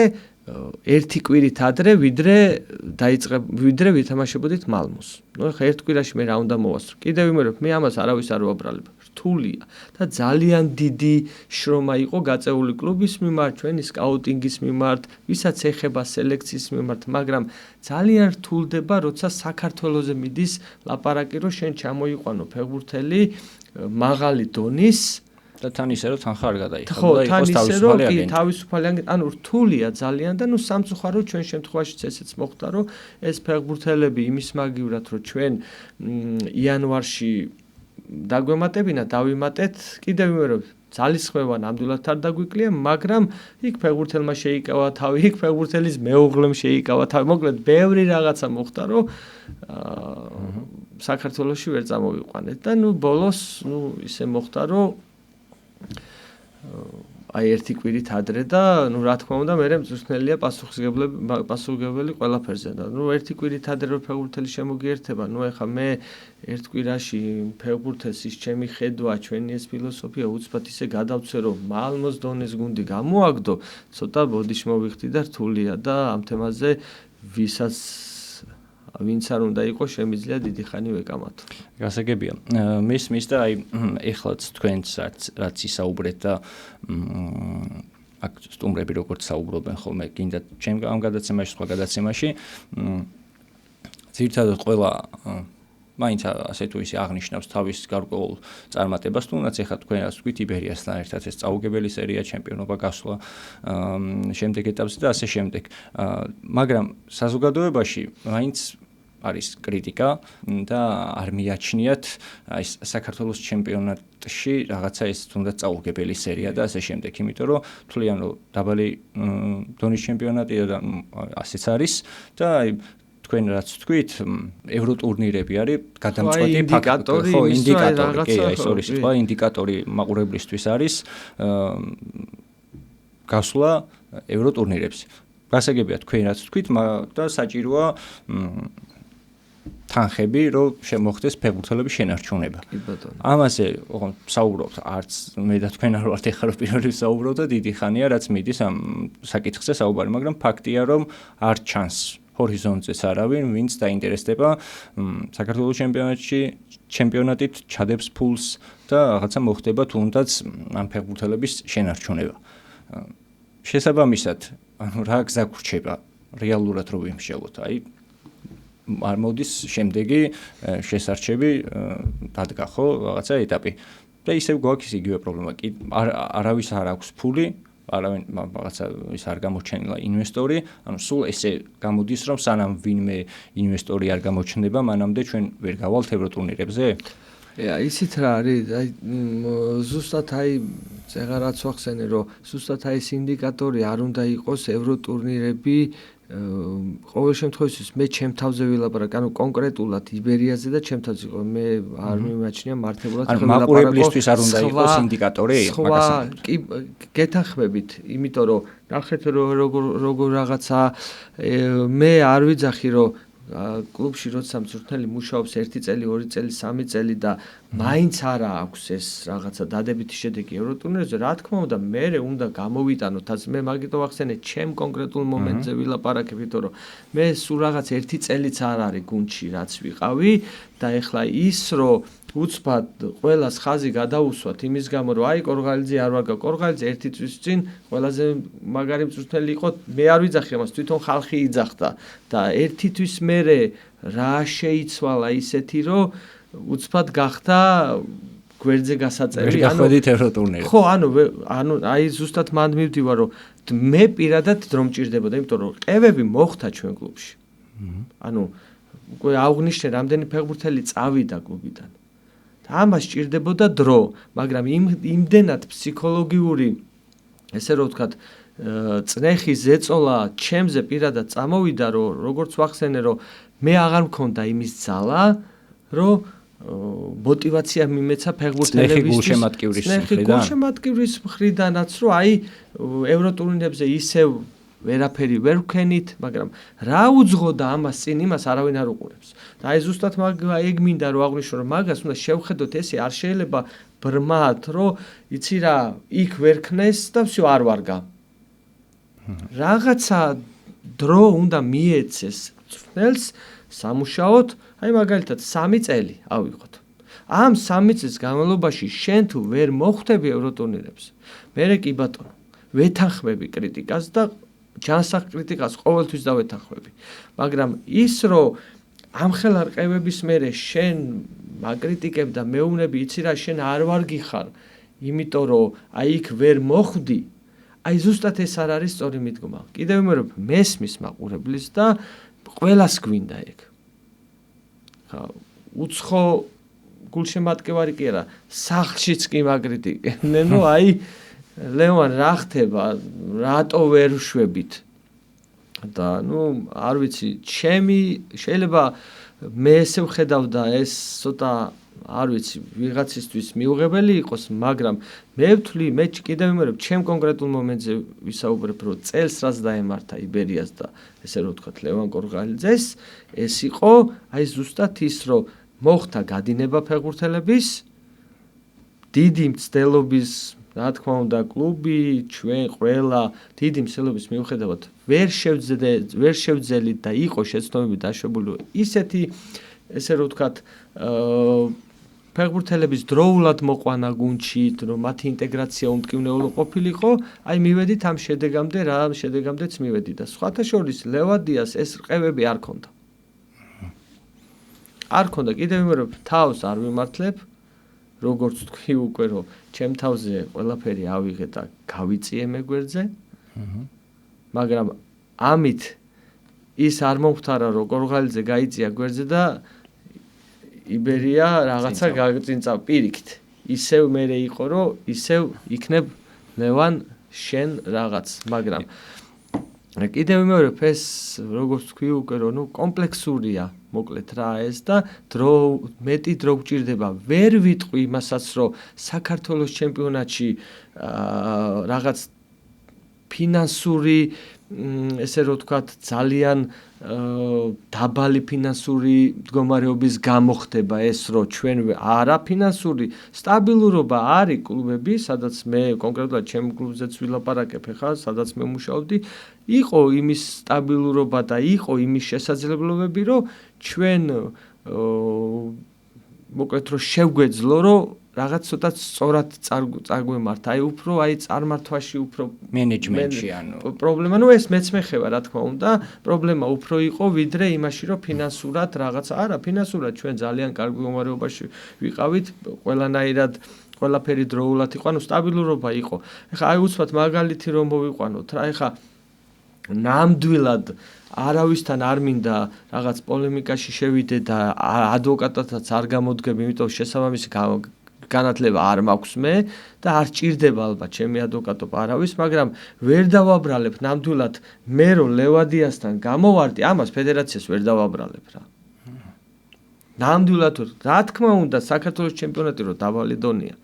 ერთი კვირით ადრე, ვიდრე ვითამაშებოდით მალმოს. ნუ ხა ერთ კვირაში მე რა უნდა მოვასწრო. კიდევ ვიმეორებ, მე ამას არავის არ ვაბრალებ. რთულია და ძალიან დიდი შრომა იყო გაწეული კლუბის მიმართ, ჩვენი სკაუტინგის მიმართ, ვისაც ეხება სელექციის მიმართ, მაგრამ ძალიან რთულდება, როცა საქართველოზე მიდის ლაპარაკი, რომ შენ ჩამოიყვანო ფეხბურთელი მაღალი დონის და თან ისე რომ თან ხარ გადაიხადო ხო, და თან იყოს ისე რომ კი თავისუფალი თავისუფალი აგენტი, ანუ რთულია ძალიან და ნუ სამწუხარო ჩვენ შემთხვევაშიც ესეც მოხდა, რომ ეს ფეხბურთელები იმის მაგივრად, რომ ჩვენ იანვარში დაგვემატებინა, დავიმატეთ, კიდევ ვიმეორებ, ძალისხმევა ნამდვილად არ დაგვიკლია, მაგრამ იქ ფეხბურთელმა შეიკავა თავი, იქ ფეხბურთელის მეუღლემ შეიკავა თავი. მოკლედ, ბევრი რაღაცა მოხდა, რომ საქართველოში ვერ წამოვიყვანეთ და ნუ ბოლოს ნუ ისე მოხდა, რომ აი ერთი კვირით ადრე და ნუ რა თქმა უნდა მე მწვრთნელია პასუხისმგებელი ყველაფერზე და ნუ ერთი კვირით ადრე რომ ფეხბურთელი შემოგიერთება, ნუ ეხა მე ერთ კვირაში ფეხბურთელს ის ჩემი ხედვა, ჩვენი ეს ფილოსოფია უცბად ისე გადავცე რომ მალმოს დონის გუნდი გამოაგდო, ცოტა ბოდიში მოვიხდი და რთულია და ამ თემაზე ვინც არ უნდა იყოს შემიძლია დიდი ხანი ვეკამათო. გასაგებია. მის და აი ეხლაც თქვენც რაც ისაუბრეთ და აქ სტუმრები როგორც საუბრობენ ხოლმე გინდა ჩემ ამ გადაცემაში, სხვა გადაცემაში, ძირითადად ყველა მაინც ასე თუ ისე აღნიშნავს თავის გარკვეულ წარმატებას, თუნდაც ეხლა თქვენ რაც თქვით იბერიასთან ერთად ეს წაუგებელი სერია, ჩემპიონობა გასვლა შემდეგ ეტაპზე და ასე შემდეგ. მაგრამ საზოგადოებაში მაინც არის კრიტიკა და არ მიაჩნიათ აი საქართველოს ჩემპიონატში რაღაცა ეს თუნდაც წაუგებელი სერია და ასე შემდეგ, იმიტომ რომ თვლიან რომ დაბალი დონის ჩემპიონატია და ასეც არის და აი თქვენ რაც თქვით, ევროტურნირები არის გადამწყვეტი ფაქტორი, ხო, ინდიკატორი, კი, აი სწორი სიტყვა, ინდიკატორი მაყურებლისთვის არის გასვლა ევროტურნირებში. გასაგებია თქვენ რაც თქვით და საჭიროა თანხები, რომ შემოხდეს ფეხბურთელების შენარჩუნება. ამაზე საუბრობთ, არც მე და თქვენ არ ვართ ეხლა პირველი საუბრობთ და დიდი ხანია რაც მიდის ამ საკითხზე საუბარი, მაგრამ ფაქტია რომ არ ჩანს ჰორიზონტზეც არავინ, ვინც დაინტერესდება საქართველოს ჩემპიონატით ჩადებს ფულს და რაღაცა მოხდება თუნდაც ამ ფეხბურთელების შენარჩუნება. შესაბამისად, რა გზა გვრჩება რეალურად რომ ვიმსჯელოთ, აი არ მოდის შემდეგი შესარჩევი დადგა ხო რაღაცა ეტაპი და ისევ გვაქვს იგივე პრობლემა. კი არავის არ აქვს ფული, არავინ რაღაცა ის არ გამოჩენილა ინვესტორი, ანუ სულ ესე გამოდის რომ სანამ ვინმე ინვესტორი არ გამოჩნდება, მანამდე ჩვენ ვერ გავალთ ევროტურნირებზე? ისიც რა არის, აი ზუსტად აი ზეღარაც ვახსენე, რომ ზუსტად აი ეს ინდიკატორი არ უნდა იყოს ევროტურნირები ყოველ შემთხვევაში მე ჩემ თავზე ვილაპარაკ, ანუ კონკრეტულად იბერიაზე და ჩემ თავზე იყო, მე არ მიმაჩნია მართებულად ხო ვილაპარაკო. ანუ მაყურებლისთვის არ უნდა იყოს ინდიკატორი? სხვა კი გეთანხმებით, იმიტომ რომ ნახეთ როგორ რაღაცა მე არ ვიძახი რომ კლუბში როცა მწვრთნელი მუშაობს 1 წელი, 2 წელი, 3 წელი და მაინც არა აქვს ეს რაღაცა დადებითი შედეგი ევროტურნირებზე, რა თქმა უნდა, მე უნდა გამოვიტანოთ, ასე მე მაგიტო ვახსენე, ჩემ კონკრეტულ მომენტზე ვილაპარაკებ, იმიტომ რომ მე სულ რაღაც 1 წელიც არ არის გუნდში, რაც ვიყავი და ეხლა ის რომ უცბად ყველას ხაზი გადაუსვათ იმის გამო რომ აი კორღალიძე არ ვარგა, კორღალიძე 1 თვის წინ ყველაზე მაგარი მწვრთნელი იყო, მე არ ვიძახი ამას, თვითონ ხალხი იძახდა და 1 თვის მერე რა შეიცვალა ისეთი რომ უცბად გახდა გვერდზე გასაწევი, გახვედით ევროტურნირზე. ხო, ანუ აი ზუსტად მანდ მივდივარ რომ მე პირადად დრო მჭირდებოდა, იმიტომ რომ ყევები მოხდა ჩვენ კლუბში. ანუ უკვე აღვნიშნე რამდენი ფეხბურთელი წავიდა კლუბიდან. ამას ჭირდებოდა დრო, მაგრამ იმდენად ფსიქოლოგიური, ესე რომ ვთქვათ, წნეხის ზეწოლა ჩემზე პირადად წამოვიდა, რომ როგორც ვახსენე, რომ მე აღარ მქონდა იმის ძალა, რომ мотивация მიმეცა ფეხბურთელებისთვის. წნეხი გულშემატკივრის მხრიდანაც, რომ აი ევროტურნირებზე ისევ ვერაფერი ვერ ვქენით, მაგრამ რა უძღოდა ამას წინ იმას არავინ არ უყურებს. და აი ზუსტად ეგ მინდა რომ აღვნიშნო, რომ მაგას უნდა შევხედოთ, ესე არ შეიძლება ბრმად, რომ იცი რა, იქ ვერ ქნეს და всё არ ვარგა. რაღაცა დრო უნდა მიეცეს მწვრთნელს სამუშაოდ, აი მაგალითად 3 წელი ავიღოთ. ამ 3 წლის განმავლობაში შენ თუ ვერ მოხვდები ევროტურნირებს, მერე კი ბატონო, ვეთანხმები კრიტიკას და ჯანსაღ კრიტიკას ყოველთვის დავეთანხმები. მაგრამ ის რომ ამხელა რყევების მერე შენ მაკრიტიკებ და მეუბნები, იცი რა, შენ არ ვარგიხარ, იმიტომ რომ აი იქ ვერ მოხვდი, აი ზუსტად ეს არ არის სწორი მიდგომა. კიდევ ვიმეორებ, მესმის მაყურებლის და ყველას გვინდა ეგ. უცხო გულშემატკივარი კი არა, სახლშიც კი მაკრიტიკებდნენ, ნუ აი ლევან რა ხდება, რატო ვერ შვებით? და ნუ არ ვიცი, ჩემი შეიძლება მე ესე ვხედავ და ეს ცოტა არ ვიცი, ვიღაცისთვის მიუღებელი იყოს, მაგრამ მე ვთვლი, მე კიდევ ვიმეორებ, ჩემ კონკრეტულ მომენტზე ვისაუბრებ, რომ წელს რაც დაემართა იბერიას და ესე რომ ვთქვათ, ლევან კორღალიძეს, ეს იყო აი ზუსტად ის, რომ მოხდა გადინება ფეხბურთელების, დიდი მცდელობის, რა თქმა უნდა, კლუბი, ჩვენ ყველა დიდი მცდელობის მიუხედავად ვერ შევძელით და იყო შეცდომები დაშვებული ისეთი, ესე რომ ვთქვათ, ფეხბურთელების დროულად მოყვანა გუნდში, რომ მათი ინტეგრაცია უმტკივნეულო ყოფილიყო, აი მივედით ამ შედეგამდე, რა შედეგამდეც მივედი და სხვათა შორის ლევადიას ეს რყევები არ ქონდა. არ ქონდა, კიდევ ვიმეორებ, თავს არ ვიმართლებ, როგორც თქვი უკვე, რომ ჩემ თავზე ყველაფერი ავიღე და გავიწიე მე გვერდზე, მაგრამ ამით ის არ მომხდარა, რომ კორღალიძე გაიწია გვერდზე და იბერია რაღაცა გაგწინწა პირიქით. ისევ მერე იყო, რომ ისევ იქნებ ლევან შენ რაღაც, მაგრამ კიდევ ვიმეორებ, ეს როგორც თქვი უკვე, რომ ნუ კომპლექსურია, მოკლედ რა ეს და მეტი დრო გჭირდება. ვერ ვიტყვი იმასაც, რომ საქართველოს ჩემპიონატში რაღაც ფინანსური, ესე რომ ვთქვათ, ძალიან დაბალი ფინანსური მდგომარეობის გამო ხდება ეს, რომ ჩვენ არა ფინანსური სტაბილურობა არის კლუბები, სადაც მე კონკრეტულად ჩემ კლუბზეც ვილაპარაკებ ახლა, სადაც მე მუშაობდი, იყო იმის სტაბილურობა და იყო იმის შესაძლებლობები, რომ ჩვენ მოკლედ რომ შევგვეძლო, რომ რაღაც ცოტა სწორად წაგვემართ, აი უფრო აი წარმართვაში უფრო მენეჯმენტში ანუ პრობლემა, ნუ ეს მეც მეხება რა თქმა უნდა, პრობლემა უფრო იყო ვიდრე იმაში, რომ ფინანსურად რაღაც არა, ფინანსურად ჩვენ ძალიან კარგ მდგომარეობაში ვიყავით, ყველანაირად ყველაფერი დროულად იყო, ანუ სტაბილურობა იყო. ეხლა აი უცბად მაგალითი რომ მოვიყვანოთ რა, ეხლა ნამდვილად არავისთან არ მინდა რაღაც პოლემიკაში შევიდე და ადვოკატათაც არ გამოდგები, იმიტომ შესაბამისი განათლება არ მაქვს მე და არ ჭირდება ალბათ ჩემი ადვოკატობა არავის, მაგრამ ვერ დავაბრალებ ნამდვილად მე რომ ლევადიასთან გამოვარდი, ამას ფედერაციას ვერ დავაბრალებ რა. ნამდვილად რა თქმა უნდა საქართველოს ჩემპიონატი რომ დაბალი დონეა.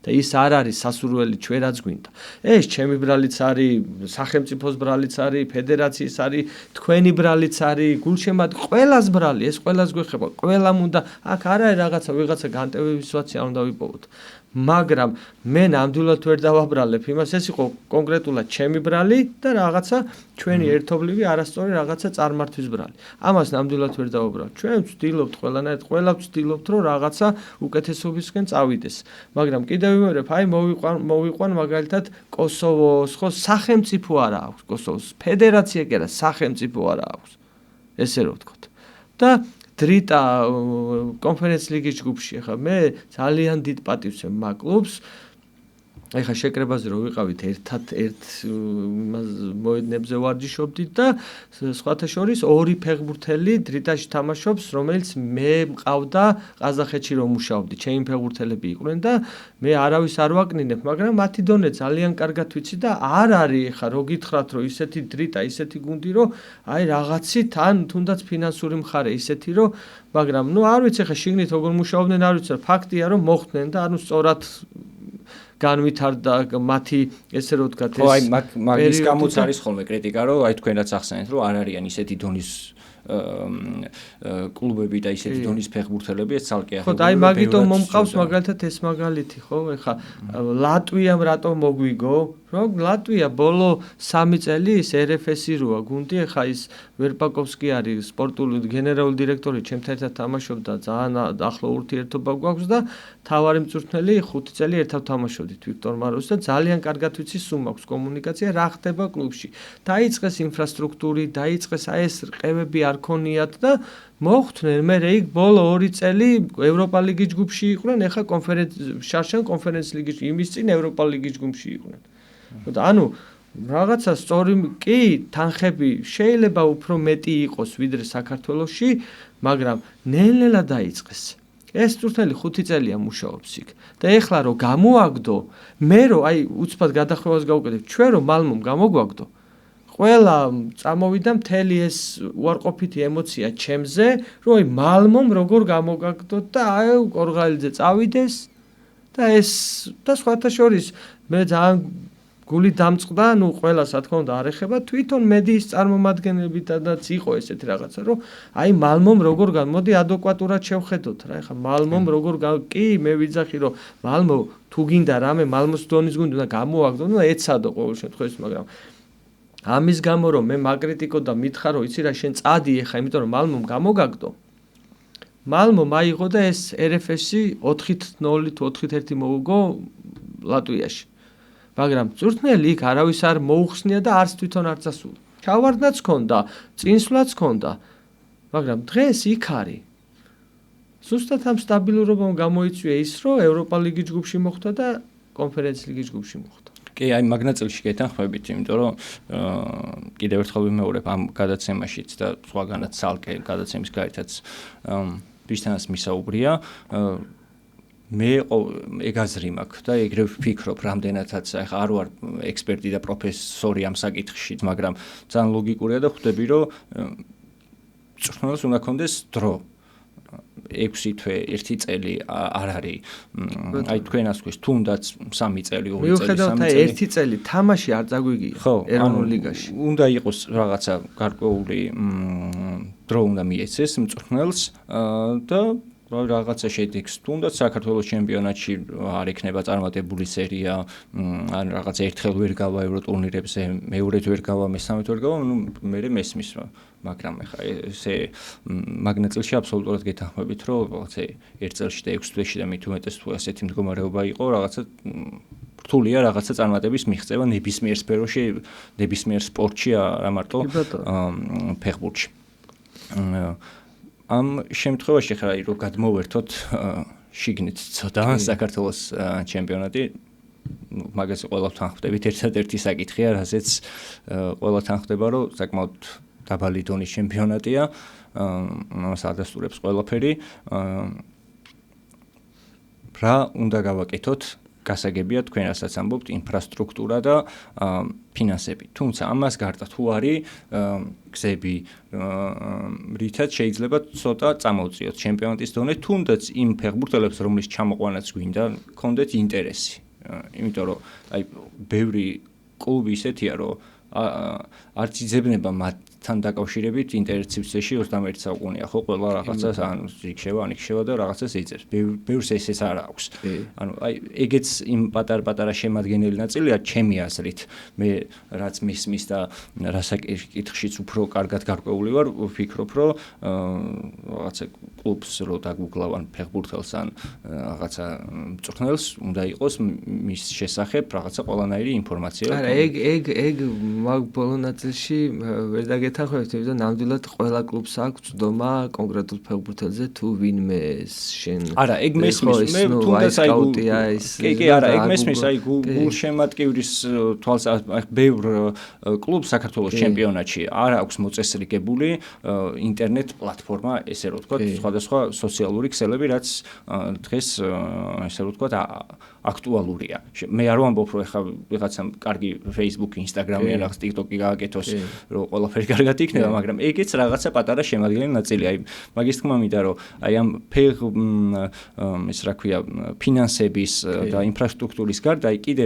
და ის არ არის სასურველი ჩვენ რაც გვინდა. ეს ჩემი ბრალიც არის, სახელმწიფოს ბრალიც არის, ფედერაციის არის, თქვენი ბრალიც არის, გულშემატკივარი ყველას ბრალი, ეს ყველას გვეხება, ყველამ უნდა აქ არ არის ვიღაცა განტევების სიტუაცია უნდა ვიპოვოთ. მაგრამ მე ნამდვილად ვერ დავაბრალებ იმას, ეს იყო კონკრეტულად ჩემი ბრალი და რაღაცა ჩვენი ერთობლივი არასწორი რაღაცა წარმართვის ბრალი. ამას ნამდვილად ვერ დავაბრალებ. ჩვენ ვცდილობთ ყველანაირად, ყველა ვცდილობთ რომ რაღაცა უკეთესობისკენ წავიდეს. მაგრამ კიდევ ვიმეორებ, აი მოვიყვან მაგალითად კოსოვოს, ხო, სახელმწიფო არა აქვს კოსოვოს, ფედერაცია კი არა, სახელმწიფო არა აქვს. ესე რომ ვთქვათ. და დრიტა კონფერენციის ლიგის ჯგუფში ახლა მე ძალიან დიდ პატივს ვცემ მაგ კლუბს. ეხლა შეკრებაზე რომ ვიყავით ერთ მოედნებზე ვარჯიშობდით და სხვათა შორის ორი ფეხბურთელი დრიტაში თამაშობს, რომელიც მე მყავდა ყაზახეთში რომ მუშაობდი. ჩემი ფეხბურთელები იყვნენ და მე არავის არ ვაკნინებ, მაგრამ მათი დონე ძალიან კარგად ვიცი და არ არის ეხლა რო გითხრათ რომ ისეთი დრიტა, ისეთი გუნდი რომ აი რაღაცით ან თუნდაც ფინანსური მხარე ისეთი რომ მაგრამ არ ვიცი ეხლა შიგნით როგორ მუშაობდნენ, არ ვიცი, ფაქტია რომ მოხდნენ და ანუ სწორად განვითარდა მათი ესე რომ ვთქვათ ეს. ხო, აი მაგის გამოც არის ხოლმე კრიტიკა, რომ აი თქვენ რაც ახსენეთ, რომ არ არიან ისეთი დონის კლუბები და ისეთი დონის ფეხბურთელები, ეს ცალკე ახლა. ხო, და აი მაგიტომ მომყავს მაგალითად ეს მაგალითი, ხო? ეხლა ლატვიამ რატომ მოგვიგო? რომ ლატვია ბოლო 3 წელი ის RFS-ი როა გუნდი, ეხლა ის ვერპაკოვსკი არის სპორტული გენერალური დირექტორი, ჩემთან ერთად თამაშობდა, ძალიან ახლო ურთიერთობა გვაქვს და თავარი მწვრთნელი 5 წელი ერთად თამაშობდით ვიქტორ მაროსი და ძალიან კარგად ვიცი სულ მაქვს კომუნიკაცია რა ხდება კლუბში. დაიწყეს ინფრასტრუქტური, დაიწყეს აი ეს რყევები არ ქონიათ და მოხდნენ მე იქ ბოლო 2 წელი ევროპა ლიგის ჯგუფში იყვნენ, ეხლა შარშან კონფერენციის ლიგის იმის წინ ევროპა ლიგის ჯგუფში იყვნენ. და ანუ რაღაცა სწორი კი თანხები შეიძლება უფრო მეტი იყოს ვიდრე საქართველოში, მაგრამ ნელ-ნელა დაიწყეს. ეს მწვრთნელი 5 წელია მუშაობს იქ და ეხლა რომ გამოაგდო, მე რომ აი უცბად გადახვევას გავუკეთებ, ჩვენ რომ მალმომ გამოგვაგდო, ყველა წამოვიდა მთელი ეს უარყოფითი ემოცია ჩემზე, რომ აი მალმომ როგორ გამოგაგდოთ და აი ორღალიძე წავიდეს და ეს და სხვათა შორის მე ძალიან გული დამწყდა, ნუ ყველას რა თქმა უნდა არ ეხება, თვითონ მედიის წარმომადგენლებიდანაც იყო ესეთი რაღაცა, რომ აი მალმომ როგორ მოდი ადეკვატურად შევხედოთ რა, ეხლა მალმომ როგორ კი მე ვიძახი რომ მალმო თუ გინდა რამე მალმოს დონის გუნდი უნდა გამოაგდო, ნუ ეცადო ყოველ შემთხვევაში, მაგრამ ამის გამო რომ მე მაკრიტიკო და მითხრა რომ იცი რა შენ წადი ეხლა, იმიტომ რომ მალმომ გამოგაგდო. მალმომ აიღო და ეს RFS-ი 4-0 თუ 4-1 მოუგო ლატვიაში. მაგრამ მწვრთნელი იქ არავის არ მოუხსნია და არც თვითონ არ წასულა. ჩავარდნაც ჰქონდა, წინსვლაც ჰქონდა, მაგრამ დღეს იქ არის. ზუსტად ამ სტაბილურობამ გამოიწვია ის, რომ ევროპა ლიგის ჯგუფში მოხვდა და კონფერენციის ლიგის ჯგუფში მოხვდა. კი, აი მაგ ნაწილში გეთანხმებით, იმიტომ რომ კიდევ ერთხელ ვიმეორებ ამ გადაცემაშიც და სხვაგანაც ცალკე გადაცემის გარითაც ვისთანაც მისაუბრია, მე ეგაზრი მაქვს და ეგრევე ვფიქრობ, რამდენადაც ახლა არ ვარ ექსპერტი და პროფესორი ამ საკითხში, მაგრამ ძალიან ლოგიკურია და ხვდები, რომ მწვრთნელს უნდა ქონდეს დრო. 6 თვე, 1 წელი არ არის. აი თქვენას გვეს თუნდაც 3 წელი, 2 წელი, 3 წელი. მიუხედავად აი 1 წელი თამაში არ წაგვიგია ეროვნულ ლიგაში. უნდა იყოს რაღაცა გარკვეული დრო უნდა მიეცეს მწვრთნელს და რაღაცა შედეგს თუნდაც საქართველოს ჩემპიონატში არ იქნება წარმატებული სერია, ან რაღაცა ერთხელ ვერ გავა ევროტურნირებზე, მეორედ ვერ გავა, მესამედ ვერ გავა, ნუ მე მესმის, მაგრამ ახლა ესე მაგნაწილში აბსოლუტურად გეთანხმებით, რომ რაღაცა 1 წელში და 6 თვეში და მით უმეტეს თუ ასეთი მდგომარეობა იყო, რაღაცა რთულია რაღაცა წარმატების მიღწევა ნებისმიერ სფეროში, ნებისმიერ სპორტში, არა მარტო ფეხბურთში. ამ შემთხვევაში ხა რომ გადმოვერთოთ შიგნით ცოტა საქართველოს ჩემპიონატი, მაგას ყველა თანხმდებით, ერთადერთი საკითხია, რასაც ყველა თანხდება, რომ საკმაოდ დაბალი დონის ჩემპიონატია, ამას ადასტურებს ყველაფერი. რა უნდა გავაკეთოთ გასაგებია თქვენ რასაც ამბობთ ინფრასტრუქტურა და ფინანსები. თუმცა ამას გარდა თუ არის გზები, რითაც შეიძლება ცოტა წამოვწიოთ ჩემპიონატის დონე, თუნდაც იმ ფეხბურთელებს, რომლის ჩამოყვანაც გვინდა, კონდეთ ინტერესი. იმიტომ რომ აი ბევრი კლუბი ისეთია, რომ არც იძებნება მათთან დაკავშირებით ინტერესებში 21 საუკუნეა, ხო, ყველა რაღაცას ან იქ შევა და რაღაცას ეძებს. ბევრს ესეც არ აქვს. ანუ აი ეგეც იმ პატარ-პატარა შემადგენელი ნაწილია ჩემი აზრით. მე რაც მისმის და რასაკითხშიც უფრო კარგად გარკვეული ვარ, ვფიქრობ, რომ რაღაცა კლუბს რო დაგუგლავან ფეხბურთელს ან რაღაცა მწვრთნელს უნდა იყოს მის შესახებ რაღაცა ყველანაირი ინფორმაცია. არა, ეგ მაგ ბოლო ნაწილში ვერ დაგეთანხმებთ, იმიტომ ნამდვილად ყველა კლუბს აქვს წვდომა კონკრეტულ ფეხბურთელზე თუ ვინმე შენ. არა, ეგ მესმის, მე თუნდაც აი კი, არა, ეგ მესმის, აი გულშემატკივრის თვალს ბევრ კლუბს საქართველოს ჩემპიონატში არ აქვს მოწესრიგებული ინტერნეტ პლატფორმა, ესე რომ ვთქვათ, სხვადასხვა სოციალური ქსელები, რაც დღეს ესე რომ ვთქვათ აქტუალურია. მე არ ვამბობ, რომ ეხლა ვიღაცამ კარგი Facebook, Instagram-ი ან რაღაც TikTok-ი გააკეთოს, რომ ყველაფერი კარგად იქნება, მაგრამ ეგეც რაღაცა პატარა შემადგენელი ნაწილია. აი მაგის თქმა მინდა, რომ აი ამ ის რა ქვია, ფინანსების და ინფრასტრუქტურის გარდა აი კიდე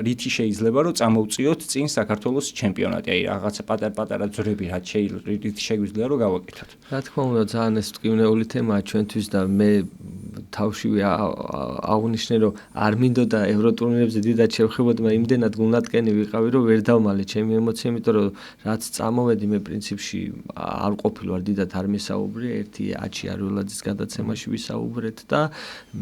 რითი შეიძლება რომ წამოვწიოთ წინ საქართველოს ჩემპიონატი. აი რაღაცა პატარ-პატარა ძვრები რითი შეგვიძლია რომ გავაკეთოთ. რა თქმა უნდა, ძალიან ეს მტკივნეული თემაა ჩვენთვის და მე თავშივე აღნიშნე, რომ არ მინდოდა ევროტურნირებზე დიდად შევხებოდი, მაგრამ იმდენად გულნატკენი ვიყავი, რომ ვერ დავმალე ჩემი ემოცია, იმიტომ რომ რაც წამოვედი მე პრინციპში არ ყოფილი ვარ, დიდად არ მისაუბრე, ერთი აჩი არველაძის გადაცემაში ვისაუბრეთ და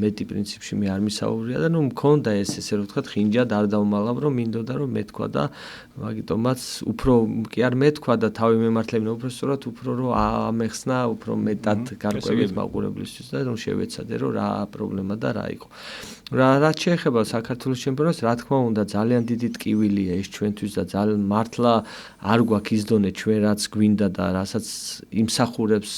მეტი პრინციპში მე არ მისაუბრია და ნუ მქონდა ეს ესე რომ ვთქვათ, ხინჯად არ დავმალავ, რომ მინდოდა რომ მეთქვა და მაგიტომაც უფრო კი არ მეთქვა და თავი მემართლებინა უფრო სწორად, უფრო რომ ამეხსნა, უფრო მეტად გარკვევით მაყურებლისთვის და რომ შევეცადე, რომ რა პრობლემა და რა იყო. რაც შეეხება საქართველოს ჩემპიონატს, რა თქმა უნდა, ძალიან დიდი ტკივილია ეს ჩვენთვის და ძალიან მართლა არ გვაქვს ის დონე ჩვენ რაც გვინდა და რასაც იმსახურებს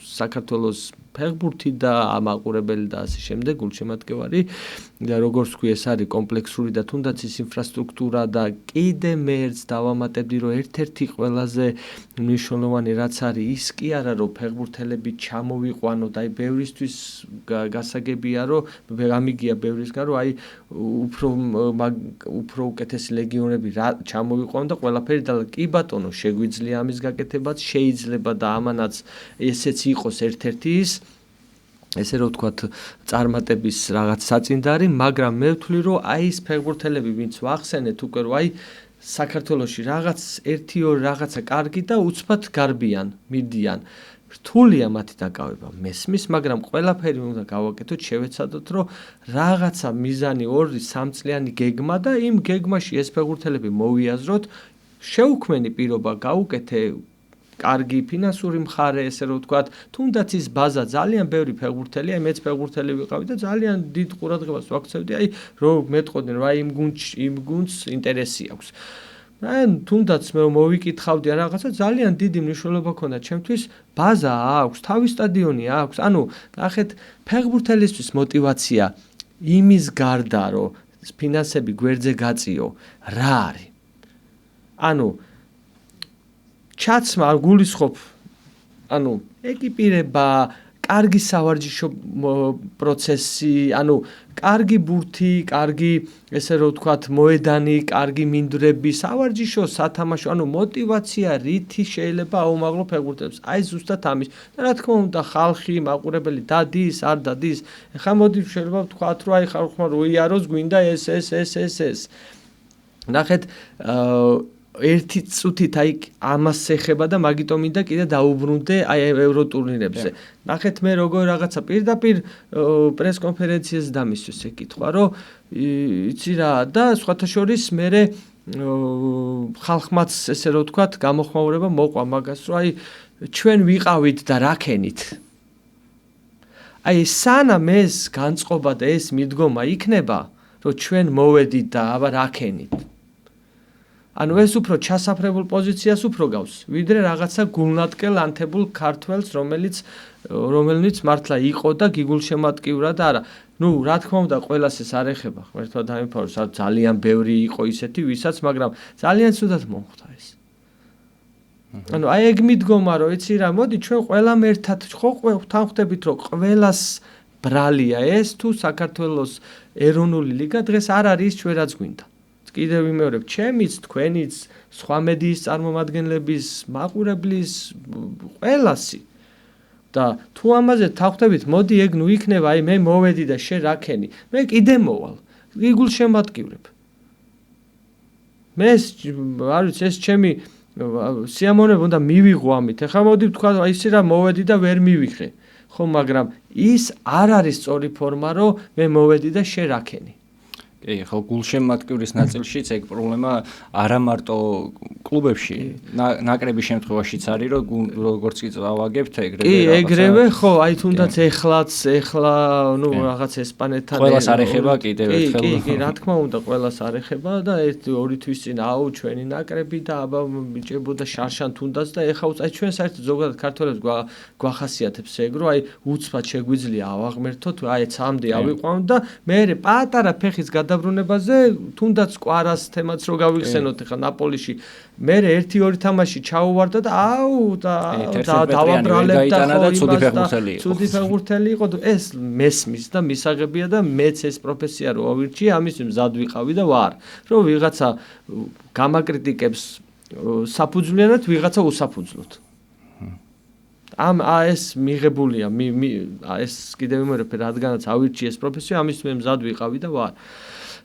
საქართველოს ფეხბურთი და ამაყურებელი და ასე შემდეგ გულშემატკივარი და როგორც ვთქვი, ეს არის კომპლექსური და თუნდაც ის ინფრასტრუქტურა და კიდე მეერც დავამატებდი, რომ ერთ-ერთი ყველაზე მნიშვნელოვანი რაც არის ის კი არა, რომ ფეხბურთელები ჩამოვიყვანოთ, აი ბევრისთვის გასაგებია, რომ ამიგია ბევრისგან, რომ აი უფრო უკეთესი ლეგიონები ჩამოვიყვანოთ და ყველაფერი და კი ბატონო, შეგვიძლია ამის გაკეთებაც, შეიძლება და ამანაც ესეც იყოს ერთ-ერთი ის ესე რომ ვთქვათ, წარმატების რაღაც საწინდარი, მაგრამ მე ვთვლი, რომ აი ეს ფეხბურთელები, ვინც ვახსენეთ უკვე, რომ აი საქართველოში რაღაც 1-2 რაღაცა კარგი და უცბად გარბიან, მიდიან. რთულია მათი დაკავება, მესმის, მაგრამ ყველაფერი უნდა გავაკეთოთ, შევეცადოთ, რომ რაღაცა მიზანი 2-3 წლიანი გეგმა და იმ გეგმაში ეს ფეხბურთელები მოვიაზროთ, შეუქმენი პირობა გაუკეთე კარგი ფინანსური მხარე, ესე რომ ვთქვათ, თუნდაც ის ბაზა ძალიან ბევრი ფეხბურთელი, აი მეც ფეხბურთელი ვიყავი და ძალიან დიდ ყურადღებას ვაქცევდი, აი რომ მეტყოდნენ, რომ აი იმ გუნდს ინტერესი აქვს. ან თუნდაც მე მოვიკითხავდი რაღაცა ძალიან დიდი მნიშვნელობა ჰქონდა ჩემთვის, ბაზა აქვს, თავის სტადიონი აქვს. ანუ ნახეთ, ფეხბურთელისთვის мотиваცია იმის გარდა, რომ ფინანსები გვერდზე გაწიო, რა არის? ანუ ჩაცმა გულისხმობ, ანუ ეკიპირება, კარგი სავარჯიშო პროცესი, ანუ კარგი ბურთი, კარგი ესე რომ ვთქვათ, მოედანი, კარგი მინდვრები, სავარჯიშო, სათამაშო, ანუ мотиваცია რითი შეიძლება აუმაღლო ფეხბურთელებს. აი ზუსტად ამის. და რა თქმა უნდა, ხალხი, მაყურებელი დადის, არ დადის. ეხლა მოდი შეიძლება ვთქვათ, რომ აი ხალხმა რო იაროს, გვინდა ეს. ნახეთ, ერთი წუთით აი ამას ეხება და მაგიტომ მინდა კიდე დაუბრუნდე აი ევროტურნირებზე. ნახეთ მე როგორ რაღაცა პირდაპირ პრესკონფერენციაზე დამისვეს ეკითხვა, რომ იცი რა და სხვათა შორის მე ხალხმაც ესე რომ ვთქვათ, გამოხმაურება მოყვა მაგას, რომ აი ჩვენ ვიყავით და რაკენით. აი სანამ ეს განწყობა და ეს მიდგომა იქნება, რომ ჩვენ მოვედით და აბა რაკენით. ანუ ეს უფრო ჩასაფრებულ პოზიციას უფრო გავს, ვიდრე რაღაცა გულნატკელ ანთებულ ქართველს, რომელიც მართლა იყო და გიგულშემატკივრა და არა. ნუ რა თქმა უნდა, ყველას ეს არ ეხება, ღმერთმა დაიმფარო, ძალიან ბევრი იყო ისეთი, ვისაც, მაგრამ ძალიან ცუდად მომხვდა ეს. ანუ აი ეგ მიდგომა, რომ იცი რა, მოდი ჩვენ ყველამ ერთად ხო თანხდებით, რომ ყველას ბრალია ეს თუ საქართველოს ეროვნული ლიგა დღეს არ არის ჩვენ რაც გვინდა. კიდევ ვიმეორებ, ჩემიც, თქვენიც, სხვა მედიის წარმომადგენლების, მაყურებლის, ყველასი. და თუ ამაზე თავხდებით, მოდი ეგ ნუ იქნება, აი მე მოვედი და შენ რაკენი. მე კიდე მოვალ. გიგულშემატკივრებ. მე არ ვიცი, ეს ჩემი სიამოვნება უნდა მივიღო ამით. ეხლა მოდი ვთქვა, აი ისე რა მოვედი და ვერ მივიღე. ხო, მაგრამ ის არ არის სწორი ფორმა, რომ მე მოვედი და შენ რაკენი. კი, ხო, გულშემატკივრის ნაწილშიც ეგ პრობლემა არა მარტო კლუბებში, ნაკრების შემთხვევაშიც არის, რომ როგორც კი წავაგებთ, ეგრევე კი, ეგრევე, ხო, აი თუნდაც ეხლა, ნუ რაღაც ესპანეთთან ყველას არ ეხება კიდევ ერთხელ. კი, რა თქმა უნდა, ყველას არ ეხება და 1-2 თვის წინ აუ ჩვენი ნაკრები და აბა მიჭებოდა შარშან თუნდაც და ეხა აი ჩვენ საერთოდ ზოგადად ქართველებს გვახასიათებს ეგ, რომ აი უცბად შეგვიძლია ავაღმერთოთ, აი ცამდე ავიყვანოთ და მე პატარა ფეხის დაბრუნებაზე თუნდაც კვარას თემაც რო გავიხსენოთ ახლა ნაპოლიში მე 1-2 თამაში ჩაუვარდა და აუ და დავაბრალებდა და ცუდი ფეხბურთელი იყო ეს მესმის და მისაღებია და მეც ეს პროფესია რო ავირჩიე ამის მზად ვიყავი და ვარ რომ ვიღაცა გამაკრიტიკებს საფუძვლიანად ვიღაცა უსაფუძვლოდ ეს მიღებულია ეს კიდევ ვიმეორებ რადგანაც ავირჩიე ეს პროფესია ამის მე მზად ვიყავი და ვარ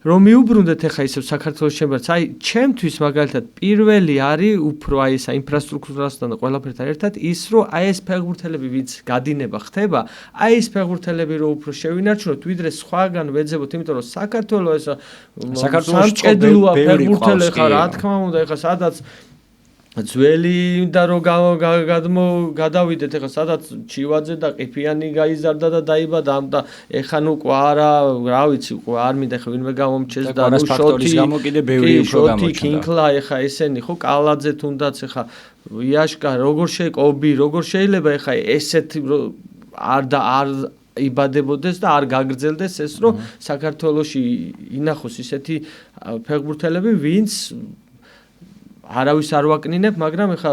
რომ მიუბრუნდეთ ახლა ისევ საქართველოს ჩემპიონატს აი ჩემთვის მაგალითად პირველი არის უფრო აი ეს ინფრასტრუქტურასთან და ყველაფერთან ერთად ის რომ აი ეს ფეხბურთელები ვინც გადინება ხდება აი ეს ფეხბურთელები რომ უფრო შევინარჩუნოთ ვიდრე სხვაგან ვეძებოთ იმიტომ რომ საქართველოს სამჭედლოა ფეხბურთელი ხარ რა თქმა უნდა ახლა სადაც ძველი და რომ გადავიდეთ ახლა სადაც ჩივაძე და ყიფიანი გაიზარდა და დაიბადა და ეხა ნუ კვარა რა ვიცი არ მინდა ახლა ვინმე გამომჩეს და ნუ შოთი კინკლა ეხა ესენი ხო კალაძე თუნდაც ეხა იაშკა როგორ შეყობი როგორ შეიძლება ეხა ესეთი არ იბადებოდეს და არ გაგრძელდეს ეს რომ საქართველოში ინახოს ისეთი ფეხბურთელები ვინც არავის არ ვაკნინებ, მაგრამ ეხა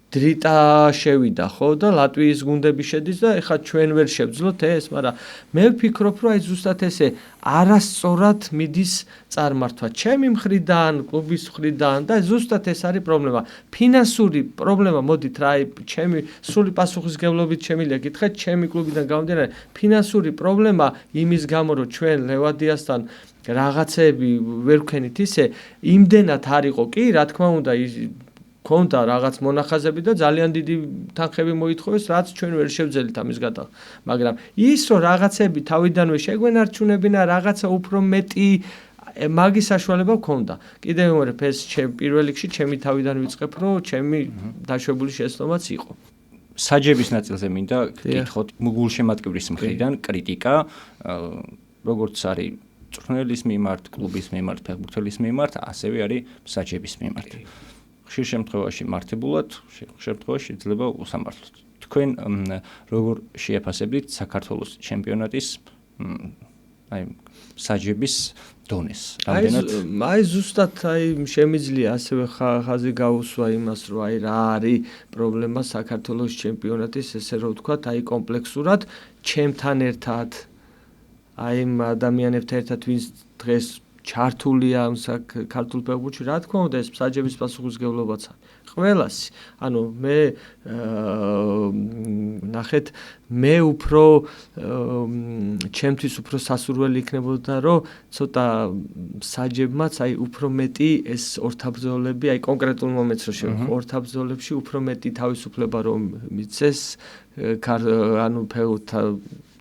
დრიტა შევიდა, ხო და ლატვიის გუნდები შედის და ეხა ჩვენ ვერ შევძლოთ ეს, მაგრამ მე ვფიქრობ, რომ აი ზუსტად ესე არასწორად მიდის წარმართვა ჩემი მხრიდან, კლუბის მხრიდან და ზუსტად ეს არის პრობლემა. ფინანსური პრობლემა, მოდით რა, აი ჩემი სრული პასუხისმგებლობით შემიძლია გითხრათ, ჩემი კლუბიდან გამომდინარე, ფინანსური პრობლემა იმის გამო, რომ ჩვენ ლევადიასთან რაღაცები ვერ ვქენით ისე იმდენად არ იყო კი რა თქმა უნდა ქონდა რაღაც მონახაზები და ძალიან დიდი თანხები მოითხოვეს რაც ჩვენ ვერ შევძელით ამის გადაღება მაგრამ ის რომ რაღაცები თავიდანვე შეგვენარჩუნებინა რაღაცა უფრო მეტი მაგის საშუალება გქონდა კიდევ ვიმეორებ ეს პირველ რიგში ჩემი თავიდან ვიწყებ რომ ჩემი დაშვებული შეცდომაც იყო საჯების ნაწილზე მინდა გითხოთ გულშემატკივრის მხრიდან კრიტიკა როგორც არის წვრთნელის მიმართ, კლუბის მიმართ, ფეხბურთელის მიმართ, ასევე არის საჯების მიმართ. ხშირ შემთხვევაში მართებულად, ხშირ შემთხვევაში შეიძლება უსამართლოდ. თქვენ როგორ შეაფასებთ საქართველოს ჩემპიონატის აი საჯების დონეს? აი ზუსტად აი შემიძლია ასევე ხაზი გაუსვა იმას, რომ აი რა არის პრობლემა საქართველოს ჩემპიონატის, ესე რომ ვთქვათ, აი კომპლექსურად ჩემთან ერთად აი იმ ადამიანებთან ერთად ვინც დღეს ჩართულია ამ ქართულ ფეხბურთში რა თქმა უნდა ეს საჯების პასუხისმგებლობაც არის ყველასი ანუ მე ნახეთ მე უფრო ჩემთვის უფრო სასურველი იქნებოდა რომ ცოტა საჯებმაც აი უფრო მეტი ეს ორთაბრძოლები აი კონკრეტულ მომენტს რო შევეხო ორთაბრძოლებში უფრო მეტი თავისუფლება რომ მიცეს ანუ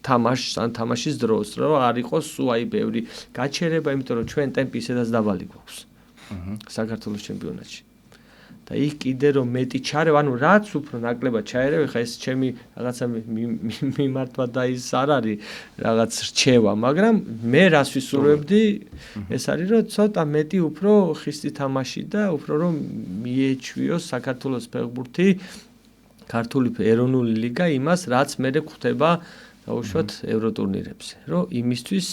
თამაშის დროს რომ არ იყოს სულ აი ბევრი გაჩერება, იმიტომ რომ ჩვენ ტემპი ისედაც დაბალი გვაქვს. საქართველოს ჩემპიონატში. და იქ კიდე რომ მეტი ჩარევა, ანუ რაც უფრო ნაკლებად ჩაერევ, ხა ეს ჩემი რაღაცა მიმართვა და ის არ არის რაღაც რჩევა, მაგრამ მე რას ვისურვებდი, ეს არის რომ ცოტა მეტი უფრო ხისტი თამაში და უფრო რომ მიეჩვიოს საქართველოს ფეხბურთი, ქართული ეროვნული ლიგა იმას, რაც მე გვხვდება დაუშვათ ევროტურნირებზე, რომ იმისთვის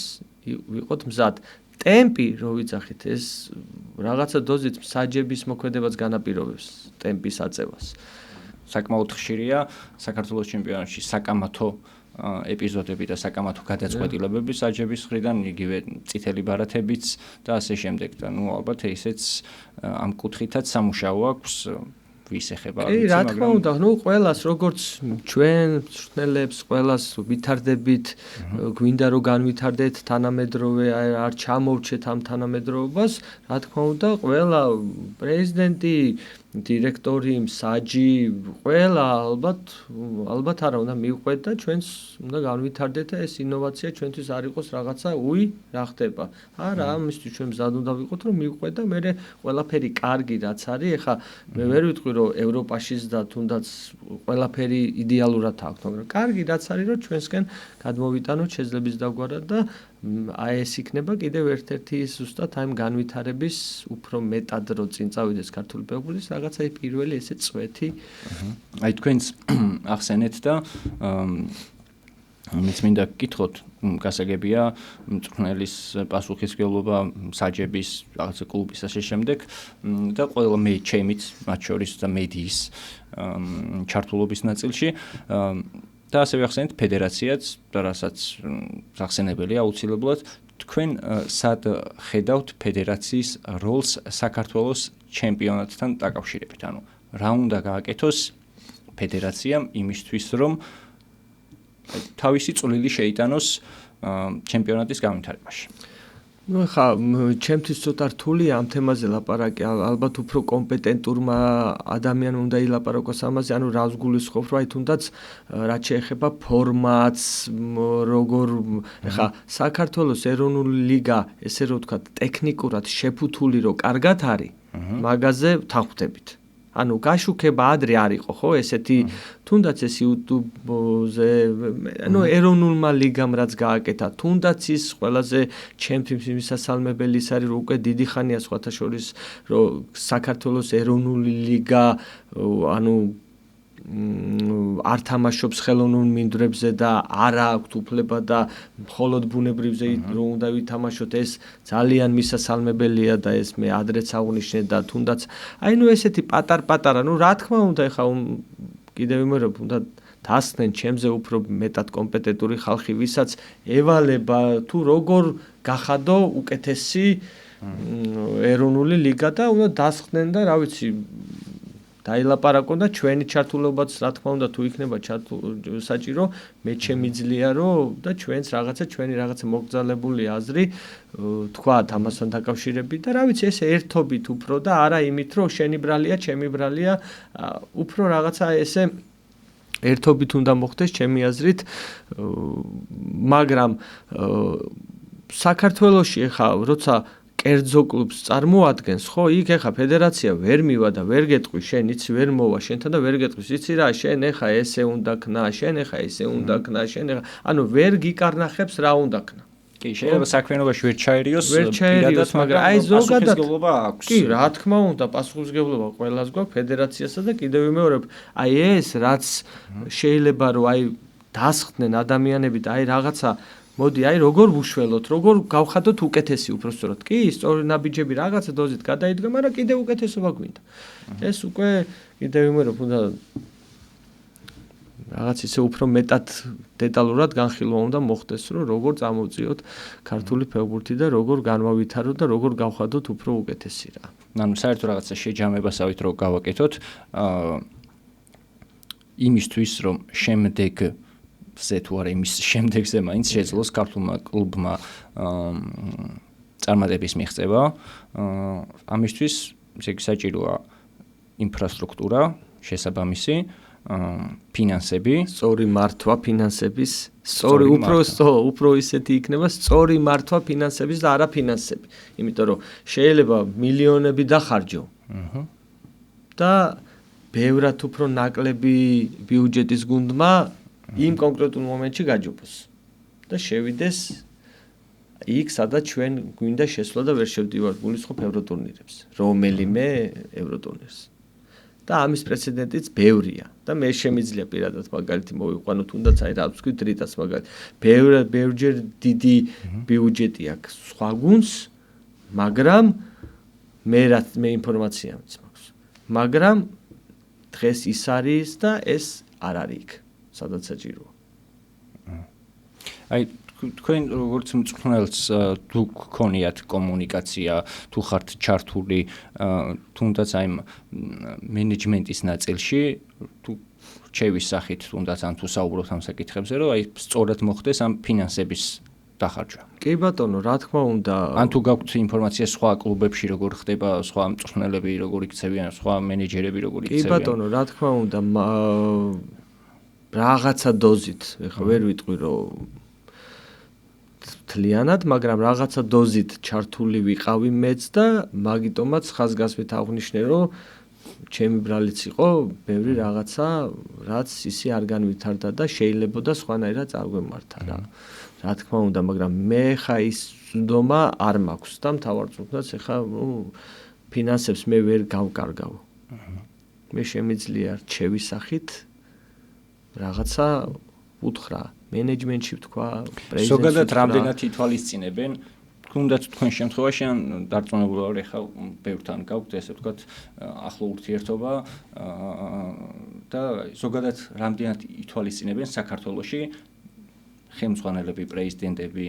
ვიყოთ მზად. ტემპი რო ვიძახით, ეს რაღაცა დოზით საჯების მოქმედებას განაპირობებს, ტემპის აწევას. საკმაოდ ხშირია საქართველოს ჩემპიონატში საკამათო ეპიზოდები და საკამათო გადაწყვეტილებები საჯების მხრიდან, იგივე წითელი ბარათებიც და ასე შემდეგ და ალბათ ისეც ამ კუთხითაც სამუშაო აქვს ვის ეხება ვიცი, რა თქმა უნდა, ყველას როგორც ჩვენ მწვრთნელებს, ყველას ვითარდებით, გვინდა რომ განვითარდეთ თანამედროვე, არ ჩამოვჩეთ ამ თანამედროვებას, რა თქმა უნდა, ყველა პრეზიდენტი, დირექტორი, მსაჯი, ყველა ალბათ არა უნდა მივყვეთ და ჩვენს უნდა განვითარდეთ და ეს ინოვაცია ჩვენთვის არ იყოს რაღაცა რა ხდება. არა, ამისთვის ჩვენ მზად უნდა ვიყოთ რომ მივყვეთ და მე ყველაფერი კარგი რაც არის, ეხა მე ვერ ვიტყვი რომ ევროპაშიც და თუნდაც ყველაფერი იდეალურად აქვს, მაგრამ კარგი რაც არის რომ ჩვენსკენ გადმოვიტანოთ შეძლების დაგვარად და აი ეს იქნება კიდევ ერთ-ერთი ზუსტად აი განვითარების უფრო მეტად რო წინ წავიდეს ქართული ფეხბურთის რაღაცა პირველი ესე წვეთი. აი თქვენს ახსენეთ და მეც მინდა გკითხოთ, გასაგებია მწვრთნელის პასუხისმგებლობა, საჯების, რაღაცა კლუბის ასე შემდეგ და ყველა ჩემით, მათ შორის და მედიის ჩართულობის ნაწილში და ასევე ახსენეთ ფედერაციაც და რასაც სახსენებელია აუცილებლად თქვენ სად ხედავთ ფედერაციის როლს საქართველოს ჩემპიონატთან დაკავშირებით, ანუ რა უნდა გააკეთოს ფედერაციამ იმისთვის რომ თავისი წვლილი შეიტანოს ჩემპიონატის განვითარებაში. ხა, ჩემთვის ცოტა რთულია ამ თემაზე ლაპარაკი, ალბათ უფრო კომპეტენტურმა ადამიანმა უნდა ილაპარაკოს ამაზე, ანუ რას გულისხმობ, რომ აი თუნდაც რაც შეეხება ფორმატს, როგორ ხა საქართველოს ეროვნული ლიგა, ესე რომ ვთქვათ, ტექნიკურად შეფუთული რო კარგად არის, მაგაზე თანხმდებით. ანუ გაშუქება ადრე არ იყო, ხო, ესეთი თუნდაც ეს YouTube-ზე, ანუ ეროვნულმა ლიგამ რაც გააკეთა, თუნდაც ის ყველაზე ჩემთვის მისასალმებელი ის არის, რომ უკვე დიდი ხანია სხვათა შორის, რომ საქართველოს ეროვნული ლიგა, ანუ არ თამაშობს ხელოვნურ მინდვრებზე და არ აქვს უფლება და მხოლოდ ბუნებრივზე რომ უნდა ვითამაშოთ, ეს ძალიან მისასალმებელია და ეს მე ადრეც აღვნიშნე და თუნდაც აი ნუ ესეთი პატარ-პატარა, ნუ რა თქმა უნდა, ეხა კიდევ ვიმეორებ, უნდა დასხდნენ ჩემზე უფრო მეტად კომპეტენტური ხალხი, ვისაც ევალება თუ როგორ გახადო უკეთესი ეროვნული ლიგა და უნდა დასხდნენ და რა ვიცი დაილაპარაკონ და ჩვენი ჩართულობაც რა თქმა უნდა თუ იქნება საჭირო, მე შემიძლია რომ და ჩვენს რაღაცა ჩვენი რაღაცა მოგზალებული აზრი თქვათ ამასთან დაკავშირებით და რა ვიცი ეს ერთობით უფრო და არა იმით რომ შენი ბრალია, ჩემი ბრალია, უფრო რაღაცა ესე ერთობით უნდა მოხდეს ჩემი აზრით, მაგრამ საქართველოში ხა როცა კერძო კლუბს წარმოადგენს, ხო, იქ ეხა ფედერაცია ვერ მივა და ვერ გეტყვი, შენ იცი ვერ მოვა შენთან და ვერ გეტყვის, იცი რა, შენ ეხა ესე უნდა ქნა, შენ ეხა ესე უნდა ქნა, შენ ეხა, ანუ ვერ გიკარნახებს რა უნდა ქნა. კი, შეიძლება საქმიანობაში ვერ ჩაერიოს, მაგრამ აი ზოგადად პასუხისმგებლობა აქვს. კი, რა თქმა უნდა, პასუხისმგებლობა ყველას გვაქვს ფედერაციასა და კიდევ ვიმეორებ, აი ეს რაც შეიძლება რომ აი დასხდნენ ადამიანები და აი რაღაცა მოდი აი როგორ ვუშველოთ, როგორ გავხადოთ უკეთესი უბრალოდ. კი, სწორი ნაბიჯები რაღაცა დოზით გადაიდგა, მაგრამ კიდევ უკეთესობა გვინდა. ეს უკვე კიდევ ვიმეორებ, უნდა რაღაც ისე უფრო მეტად დეტალურად განხილვა უნდა მოხდეს, რომ როგორ წამოვწიოთ ქართული ფეხბურთი და როგორ განვავითაროთ და როგორ გავხადოთ უფრო უკეთესი რა. ანუ საერთოდ რაღაცა შეჯამებასავით რო გავაკეთოთ, იმისთვის რომ შემდეგ ზე თუ არა იმის შემდეგზე მაინც შეძლოს ქართულმა კლუბმა წარმატების მიღწევა, ამისთვის საჭიროა ინფრასტრუქტურა, შესაბამისი ფინანსები, სწორი მართვა ფინანსების, სწორი უფრო ისეთი იქნება, სწორი მართვა ფინანსების და არა ფინანსები. იმიტომ რომ შეიძლება მილიონები დახარჯო. და ბევრად უფრო ნაკლები ბიუჯეტის გუნდმა იმ კონკრეტულ მომენტში გაჯობოს და შევიდეს იქ, სადაც ჩვენ გვინდა შესვლა და ვერ შევდივართ გულისხმობ ევროტურნირებს, რომელიმე ევროტურნირს. და ამის პრეცედენტიც ბევრია და მე შემიძლია პირადად მაგალითი მოვიყვანო თუნდაც აი რა ვთქვით რიტას მაგალითი ბევრჯერ დიდი ბიუჯეტი აქვს სხვა გუნდს მაგრამ მე ინფორმაცია მაქვს მაგრამ დღეს ის არის და ეს არ არის იქ სადაც საჭიროა აი თქვენ როგორც მწვრთნელს თუ გქონიათ კომუნიკაცია თუ ხართ ჩართული თუნდაც აი მენეჯმენტის ნაწილში თუ რჩევის სახით თუნდაც ან თუ საუბრობთ ამ საკითხებზე რომ აი სწორად მოხდეს ამ ფინანსების დახარჯვა. კი ბატონო, რა თქმა უნდა. ან თუ გაქვთ ინფორმაცია სხვა კლუბებში როგორ ხდება, სხვა მწვრთნელები როგორ იქცევიან, სხვა მენეჯერები როგორ იქცევიან. კი ბატონო, რა თქმა უნდა, რაღაცა დოზით, ეხლა ვერ ვიტყვი რომ თლიანად, მაგრამ რაღაცა დოზით ჩართული ვიყავი მეც და მაგიტომაც ხაზგასმით აღვნიშნე რომ ჩემი ბრალიც იყო ბევრი რაღაცა, რაც ისი არ განვითარდა და შეიძლებოდა სხვანაირად წარგვემართა რა. რა თქმა უნდა, მაგრამ მე ხა ის ძდომა არ მაქვს და მთავარ წუთაც ეხა ფინანსებს მე ვერ გავკარგავ. მე შემიძლია რჩევის სახით რაღაცა უთხრა მენეჯმენტში ვთქვა, პრეზიდენტში. ზოგადად რამდენად ითვალისწინებენ თუნდაც თქვენ შემთხვევაში ან დარწმუნებული ვარ ეხლა ბევრთან გაქვთ ესე ვთქვათ ახლო ურთიერთობა და ზოგადად რამდენად ითვალისწინებენ საქართველოში ხელმძღვანელები, პრეზიდენტები,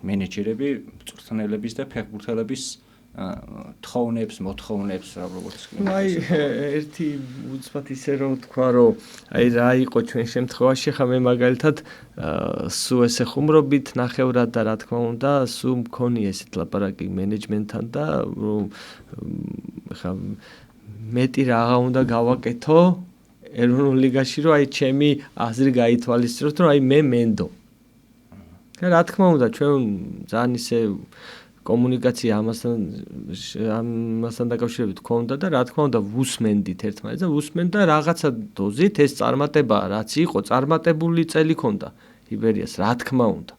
მენეჯერები, მწვრთნელების და ფეხბურთელების თხოვნებს, მოთხოვნებს, როგორც კი. აი ერთი უცბად ისე რომ თქვა რომ აი რა იყო ჩვენ შემთხვევაში, ხა მე მაგალითად სულ ესე ხუმრობით ნახევრად და რა თქმა უნდა, სულ მქონია ესეთ ლაპარაკი მენეჯმენტთან და რომ ხა მეტი რაღა უნდა გავაკეთო ეროვნულ ლიგაში რომ აი ჩემი აზრი გაითვალისწინოთ რომ აი მე მენდო. და რა თქმა უნდა ჩვენ ძალიან ისე კომუნიკაცია ამასთან დაკავშირებით გქონდა და რა თქმა უნდა ვუსმენდით ერთმანეთს და ვუსმენდა რაღაცა დოზით ეს წარმატება რაც იყო წარმატებული წელი ქონდა იბერიას რა თქმა უნდა.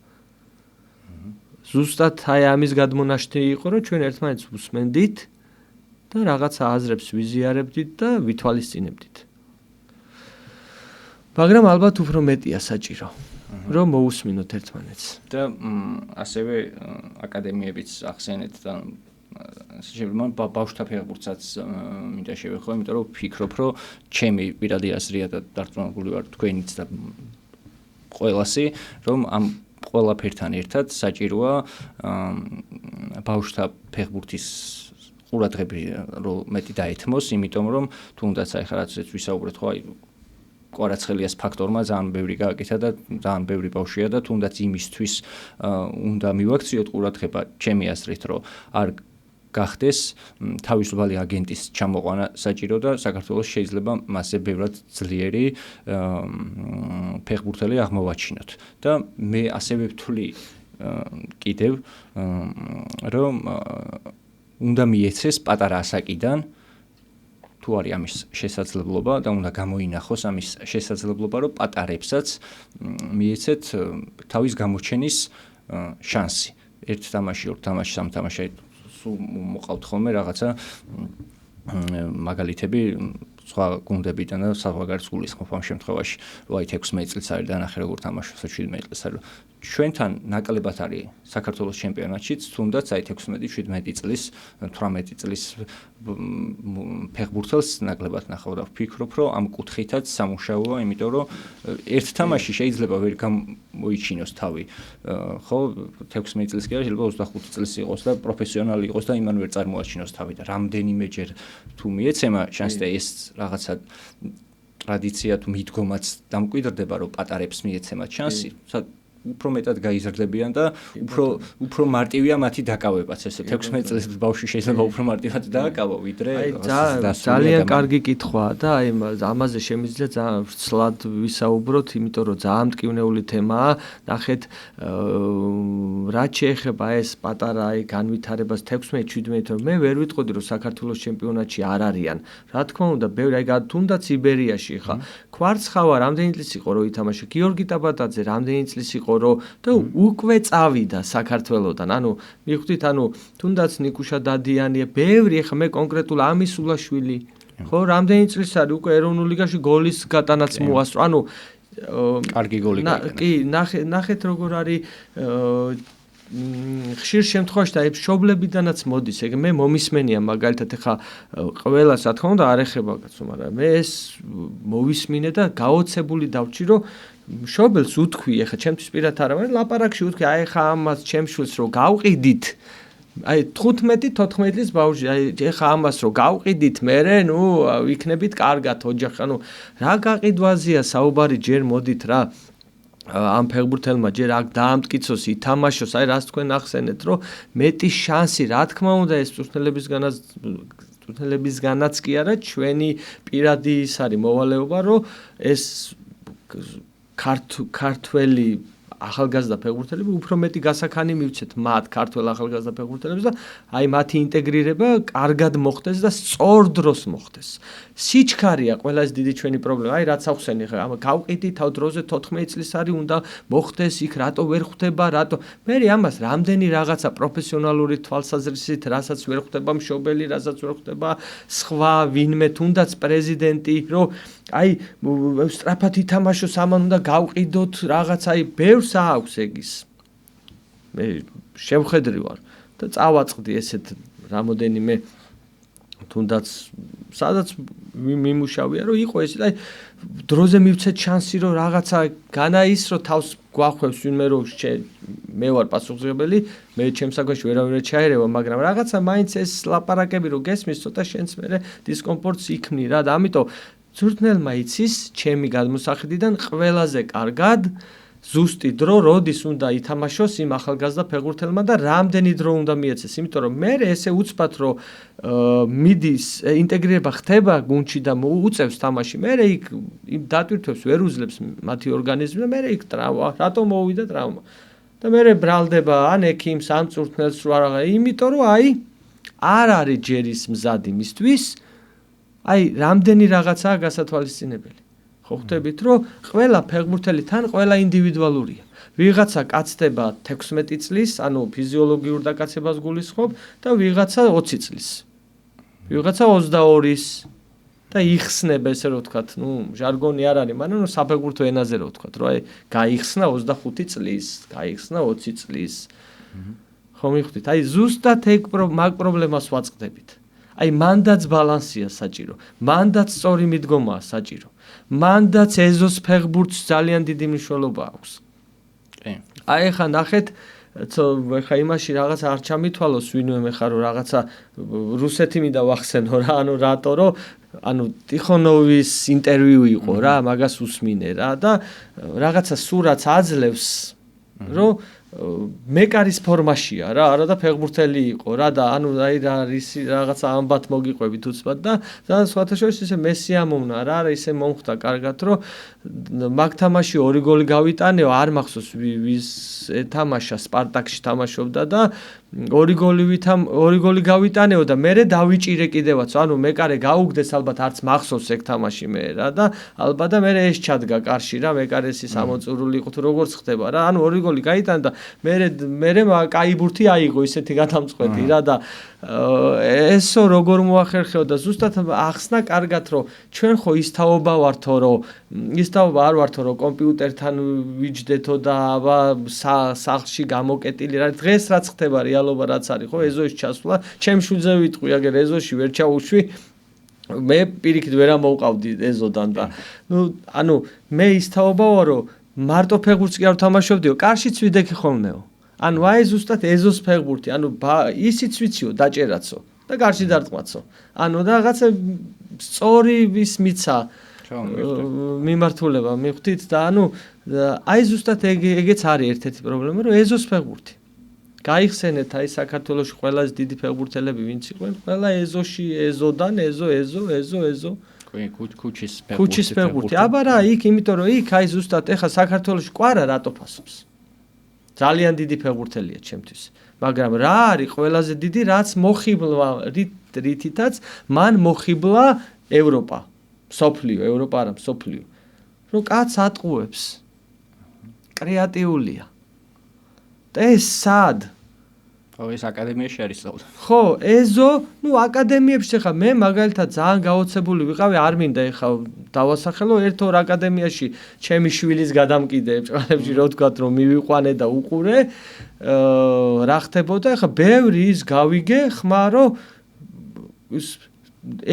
ზუსტად აი ამის გადმონაშთი იყო რომ ჩვენ ერთმანეთს ვუსმენდით და რაღაცა აზრებს ვიზიარებდით და ვითვალისწინებდით. მაგრამ ალბათ უფრო მეტია საჭირო რომ მოусმინოთ ერთმანეთს. და ასევე აკადემიებიც ახსენეთ და შეიძლება ბავშვთა ფეხბურთსაც მინდა შევეხო, იმიტომ რომ ვფიქრობ, რომ ჩემი პირადი აზრია და დარწმუნებული ვარ თქვენიც და ყველასი, რომ ამ ყველაფერთან ერთად საჭიროა ბავშვთა ფეხბურთის ყურადღები რომ მეტი დაეთმოს, იმიტომ რომ თუნდაც აი ხა რაც ვისაუბრეთ ხო აი კვარაცხელიას ფაქტორმა ძალიან ბევრი გააკეთა და ძალიან ბევრი ბავშვია და თუნდაც იმისთვის უნდა მივაქციოთ ყურადღება ჩემი აზრით რომ არ გახდეს თავისუფალი აგენტის ჩამოყვანა საჭირო და საქართველოს შეიძლება მასზე ბევრად ძლიერი ფეხბურთელი აღმოვაჩინოთ და მე ასევე ვთვლი კიდევ რომ უნდა მიეცეს პატარა ასაკიდან თუ არის ამის შესაძლებლობა და უნდა გამოინახოს ამის შესაძლებლობა, რომ პატარებსაც მიეცეთ თავის გამოჩენის შანსი. ერთ თამაში, ორ თამაში, სამ თამაში სულ მოყავთ ხოლმე რაღაცა მაგალითები სხვა გუნდებიდან და საზღვარგარეთ გულისხმობ ამ შემთხვევაში, რომ აი 16 წელს არის დანახე როგორ თამაშობს 17 წელს არის. ჩვენთან ნაკლებად არის საქართველოს ჩემპიონატშიც, თუნდაც აი 16-17 წლის, 18 წლის ფეხბურთელს ნაკლებად ნახავ და ვფიქრობ, რომ ამ კუთხითაც სამუშაოა, იმიტომ რომ ერთ თამაში შეიძლება ვერ გამოიჩინოს თავი. ხო, 16 წლის კი არა, შეიძლება 25 წლის იყოს და პროფესიონალი იყოს და იმან ვერ წარმოაჩინოს თავი და რამდენიმეჯერ თუ მიეცემა შანსი და ეს რაღაცა ტრადიცია თუ მიდგომაც დამკვიდრდება, რომ პატარებს მიეცემათ შანსი, უფრო მეტად გაიზრდებიან და უფრო მარტივია მათი დაკავებაც, ესე 16 წლის ბავშვი შეიძლება უფრო მარტივად დააკავო, ვიდრე ძალიან კარგი კითხვაა და აი ამაზე შემიძლია ძალიან ვრცლად ვისაუბროთ, იმიტომ რომ ძალიან მტკივნეული თემაა. ნახეთ, რაც შეეხება ეს პატარა აი განვითარებას 16-17 მე ვერ ვიტყოდი რომ საქართველოს ჩემპიონატში არ არიან. რა თქმა უნდა, ბევრი აი თუნდაც იბერიაში ხა. კვარცხავა რამდენი წლის იყო რომ ითამაშა, გიორგი ტაბატაძე რამდენი წლის იყო რომ და უკვე წავიდა საქართველოსთან. ანუ მიხვდით, ანუ თუნდაც ნიკუშა დადიანია, ბევრი ხა მე კონკრეტულ ამისულაშვილი ხო რამდენი წლის არის უკვე ეროვნულ ლიგაში გოლის გატანაც მოასწრო. ანუ კარგი გოლი გაიტანა. კი, ნახეთ როგორ არის ხშირ შემთხვევაში და მშობლებიდანაც მოდის. ეგ მე მომისმენია მაგალითად ხა ყველას რა თქმა უნდა არ ეხება კაცო, მაგრამ მე ეს მოვისმინე და გაოცებული დავჭი რომ მშობელს უთქვი, ეხა ჩემთვის პირად არა, მაგრამ ლაპარაკში უთქვი, აი ხა ამას ჩემშვილს რომ გავყიდით, აი 15-14 წლის ბავშვი, აი ეხა ამას რომ გავყიდით, მერე ნუ იქნებით კარგად ოჯახი, ანუ რა გაყიდვაზეა საუბარი, ჯერ მოდით რა ამ ფეხბურთელმა ჯერ აქ დაამტკიცოს, ითამაშოს, აი რას თქვენ ახსენეთ, რომ მეტი შანსი, რა თქმა უნდა, ეს წვრთნელებისგანაც კი არა, ჩვენი პირადი ის არის მოვალეობა, რომ ეს ქართველი ახალგაზრდა ფეხბურთელები უფრო მეტი გასახანი მივცეთ მათ ქართველ ახალგაზრდა ფეხბურთელებს და აი მათი ინტეგრირება კარგად მოხდეს და სწორ დროს მოხდეს. სიჩქარეა ყველაზე დიდი ჩვენი პრობლემა. აი რაც ახსენი ხა, გავყიდით თავ დროზე 14 წლის არის უნდა მოხდეს იქ, რატო ვერ ხვდება, რატო მე ამას რამდენი რაღაცა პროფესიონალური თვალსაზრისით, რასაც ვერ ხვდება მშობელი, რასაც ვერ ხვდება სხვა ვინმე, თუნდაც პრეზიდენტი, რომ აი სწრაფად ითამაშოს, ამან უნდა გავყიდოთ რაღაც, აი ბევრს აქვს ეგის. მე შევხედრი ვარ და წავაწყდი ესეთ რამოდენიმე თუნდაც სადაც მიმუშავია რომ იყო ეს, აი დროზე მივცეთ შანსი რომ რაღაცა განაისრო თავს გვახვევს ვინმე რომ მე ვარ პასუხისმგებელი, მე ჩემს საქმეში ვერავინ ჩაერევა, მაგრამ რაღაცა მაინც ეს ლაპარაკები რომ გესმის, ცოტა შენს მე დისკომფორტს იქმნი რა და ამიტომ ზურთნელმა იცის ჩემი გადმოსახედიდან ყველაზე კარგად ზუსტი დრო როდის უნდა ითამაშოს იმ ახალგაზრდა ფეხბურთელმა და რამდენი დრო უნდა მიეცეს, იმიტომ რომ მე ესე უცბად რომ მიდის ინტეგრირება ხდება გუნდში და უწევს თამაში, მე იქ იმ დატვირთვებს ვერ უძლებს მათი ორგანიზმი და მე იქ ტრავმა, რატომ მოვიდა ტრავმა და მე ბრალდება ან ექიმს ან წვრთნელს რა რაღაც, იმიტომ რომ აი არ არის ჯერის მზად იმისთვის, აი რამდენი რაღაცაა გასათვალისწინებელი. ხო ხვდებით რომ ყველა ფეხბურთელი თან ყველა ინდივიდუალურია. ვიღაცა კაცდება 16 წლის, ანუ ფიზიოლოგიურ დაკაცებას გულისხმობ და ვიღაცა 20 წლის. ვიღაცა 22-ის და იხსნება ესე რომ ვთქვათ, ნუ ჟარგონი არ არის, მაგრამ ნუ საფეხბურთო ენაზე რომ ვთქვათ, რომ აი გაიხსნა 25 წლის, გაიხსნა 20 წლის. ხო მიხვდით? აი ზუსტად ეგ მაგ პრობლემას ვაწყდებით. აი მანდაც ბალანსია საჭირო, მანდაც სწორი მიდგომაა საჭირო. მანდაც ეზოს ფეხბურთს ძალიან დიდი მნიშვნელობა აქვს. აი ხა ნახეთ, ხა იმაში რაღაცა არ ჩამითვალოს ვინმე მე ხარო რაღაცა რუსეთი მინდა ვახსენო რა, ანუ რატო რომ ანუ ტიხონოვის ინტერვიუ იყო რა, მაგას უსმინე რა და რაღაცა სურათს აძლევს რომ მეკარის ფორმაშია რა, არა და ფეხბურთელი იყო რა და ანუ აი რა ისი რაღაცა ამბათ მოგიყვებით უცბად და სხვათა შორის ისე მესი ამომნა რა, ისე მომხდა კარგად რომ მაგ თამაში 2 გოლი გავიტანეო, არ მახსოვს ვის ეთამაშა, სპარტაკში თამაშობდა და 2 გოლი გავიტანეო და მე დავიჭირე კიდევაც, ანუ მეკარე გაუგდეს ალბათ არც მახსოვს ეგ თამაში მე რა და ალბათ და მე ეს ჩადგა კარში რა, მეკარესი სამოწურული იყო თუ როგორც ხდება რა, ანუ 2 გოლი გაიტანა და მე კაი ბურთი აიღო ისეთი გადამწყვეტი რა და ესო როგორ მოახერხეო და ზუსტად ახსნა კარგად რომ ჩვენ ხო ის თაობა ვართო რომ არ ვართო რომ კომპიუტერთან ვიჯდეთო და სახლში გამოკეტილი რა, დღეს რაც ხდება რეალობა რაც არის ხო ეზოში ჩასვლა, ჩემ შვილზე ვიტყვი, აგერ ეზოში ვერ ჩაუშვი, მე პირიქით ვერ ამოვყავდი ეზოდან და ნუ ანუ მე ის თაობა ვარ რომ მარტო ფეხბურთს კი არ ვთამაშობდიო, კარშიც ვიდექი ხოლმეო. ანუ აი ზუსტად ეზოს ფეხბურთი, ანუ ისიც ვიციო დაჭერაცო და კარში დარტყმაცო. ანუ რაღაცა სწორი ვის მიცა მიმართულება მივხვდით და აი ზუსტად ეგეც არის ერთ-ერთი პრობლემა, რომ ეზოს ფეხბურთი. გაიხსენეთ აი საქართველოში ყველაზე დიდი ფეხბურთელები ვინც იყვნენ, ყველა ეზოში, ეზოდან, ეზო. ქუჩის ფეხბურთი. აბა რა იქ, იმიტომ რომ იქ აი ზუსტად ეხა საქართველოში კვარა რატო ფასობს. ძალიან დიდი ფეხბურთელია ჩემთვის. მაგრამ რა არის ყველაზე დიდი, რაც მოხიბლა რითითაც მან მოხიბლა ევროპა. ევროპა არა, სოფლიო. რომ კაც ატყუებს. კრეატიულია. და ეს სად? ეს აკადემიაში არის სწავლა. ხო, ეზო, აკადემიებში ხა მე მაგალითად ძალიან გაოცებული ვიყავი, არ მინდა ეხა დავასახელო ერთ-ორ აკადემიაში ჩემი შვილის გადამკიდე ბრწყალებში რო თქვა რომ მივიყვანე და უყურე, რა ხდებოდა, ეხა ბევრი ის გავიგე, ხმარო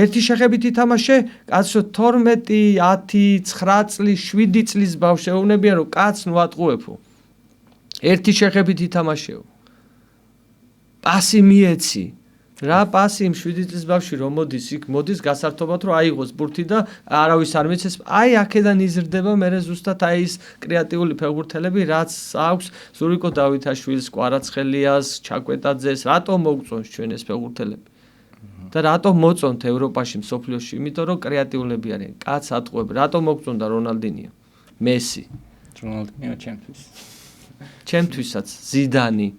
ერთი შეხებით ითამაშე, კაცო 12, 10, 9 წლის, 7 წლის ბავშვი ეუბნებიან რომ კაც ატყუებო. ერთი შეხებით ითამაშეო. პასი მიეცი. რა პასი იმ 7 წლის ბავშვი რომ მოდის გასართობად რომ აიღოს ბურთი და არავის არ მიცეს. აი აქედან იზრდება მერე ზუსტად აი ის კრეატიული ფეხბურთელები, რაც აქვს ზურიკო დავითაშვილს, კვარაცხელიას, ჩაკვეტაძეს, რატომ მოგწონს ჩვენ ეს ფეხბურთელები? და რატომ მოწონთ ევროპაში, მსოფლიოში? იმიტომ რომ კრეატიულები არიან. კაც ატყუებ, რატომ მოგწონდა რონალდინიო? მესი. რონალდინიო ჩემთვის. ჩემთვისაც ზიდანი.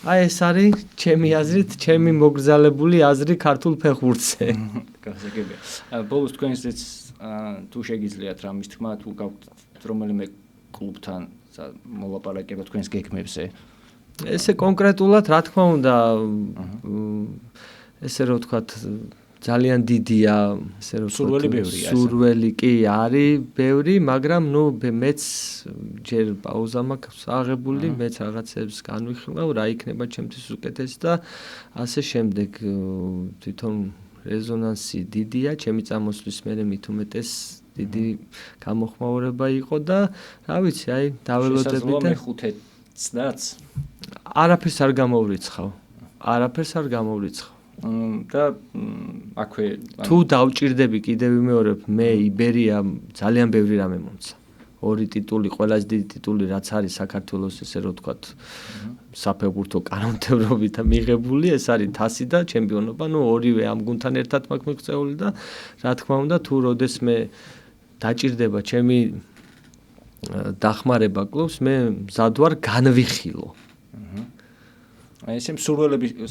აი ეს არის ჩემი აზრით, ჩემი მოგრძალებული აზრი ქართულ ფეხბურთზე. გასაგებია. ბოლოს თქვენზეც თუ შეგიძლიათ რამის თქმა, თუ გაქვთ რომელიმე კლუბთან მოლაპარაკება თქვენს გეგმებზე. ესე კონკრეტულად რა თქმა უნდა, ესე რომ ვთქვათ, ძალიან დიდია, ესე რომ სურველი ბევრია. სურველი კი არის ბევრი, მაგრამ მეც ჯერ პაუზა მაქვს აღებული, მეც რაღაცებს განვიხილავ, რა იქნება ჩემთვის უკეთესი და ასე შემდეგ. თვითონ რეზონანსი დიდია, ჩემი წამოსვლის მერე მით უმეტეს დიდი გამოხმაურება იყო და რა ვიცი, აი დაველოდები და მე 5-დაც არაფერს არ გამოვრიცხავ. და აქვე თუ დავჭირდები კიდევ ვიმეორებ, მე იბერია ძალიან ბევრი რამე მომცა. 2 ტიტული, ყველაზე დიდი ტიტული რაც არის საქართველოს, ესე რომ ვთქვათ, საფეხბურთო კანონმდებლობით მიღებული, ეს არის თასი და ჩემპიონობა, ორივე ამ გუნდთან ერთად მაქვს მიღწეული და რა თქმა უნდა, თუ როდესმე დაჭირდება ჩემი დახმარება კლუბს, მე მზად ვარ განვიხილო. აი ესე მსურველები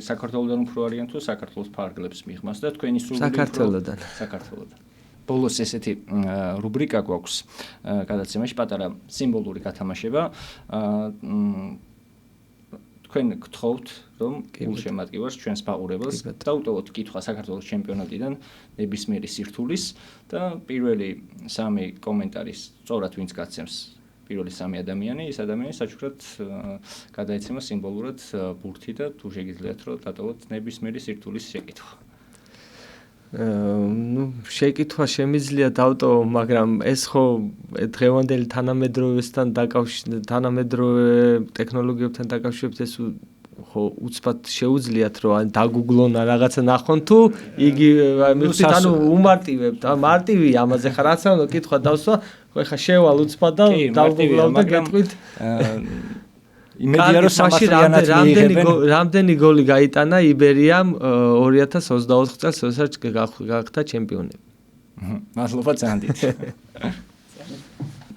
საქართველოსდან უფრო არიან თუ საქართველოს ფარგლებს მიღმას და თქვენი სურვილი საქართველოდან. ბოლოს ესეთი რუბრიკა გვაქვს გადაცემაში, პატარა სიმბოლური გათამაშება. თქვენ გთხოვთ, რომ გულშემატკივარს ჩვენს მაყურებელს დაუტოვოთ კითხვა საქართველოს ჩემპიონატიდან ნებისმიერი სირთულის და პირველი 3 კომენტარის სწორად ვინც გაცემს პირველი 3 ადამიანი, ის ადამიანი საჩუქრად გადაეცემა სიმბოლურად ბურთი და თუ შეგიძლიათ რომ დატოვოთ ნებისმიერი სირთულის შეკითხვა. შეკითხვა შემიძლია დავტოვო, მაგრამ ეს ხო დღევანდელი თანამედროვე ტექნოლოგიებთან დაკავშირებით ეს ხო უცბად შეუძლიათ რომ დაგუგლონ რაღაცა ნახონ თუ იგი მივხვდით უმარტივებთ. მარტივია ამაზე ხარ რაც უნდა კითხვა დავსვა, ხო ეხა შევალ უცბად და დავგუგლავ და გეტყვით. იმედია რომ სამართლიანად მიიღებენ. რამდენი გოლი გაიტანა იბერიამ 2024 წელს, როდესაც გახდა ჩემპიონი. მადლობა ძალიან დიდი.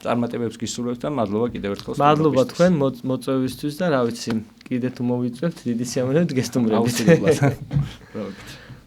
წარმატებებს გისურვებთ და მადლობა კიდევ ერთხელ. მადლობა თქვენ მოწვევისთვის და რა ვიცი, კიდე თუ მოვიწვევთ, დიდი სიამოვნებით გესტუმრებით.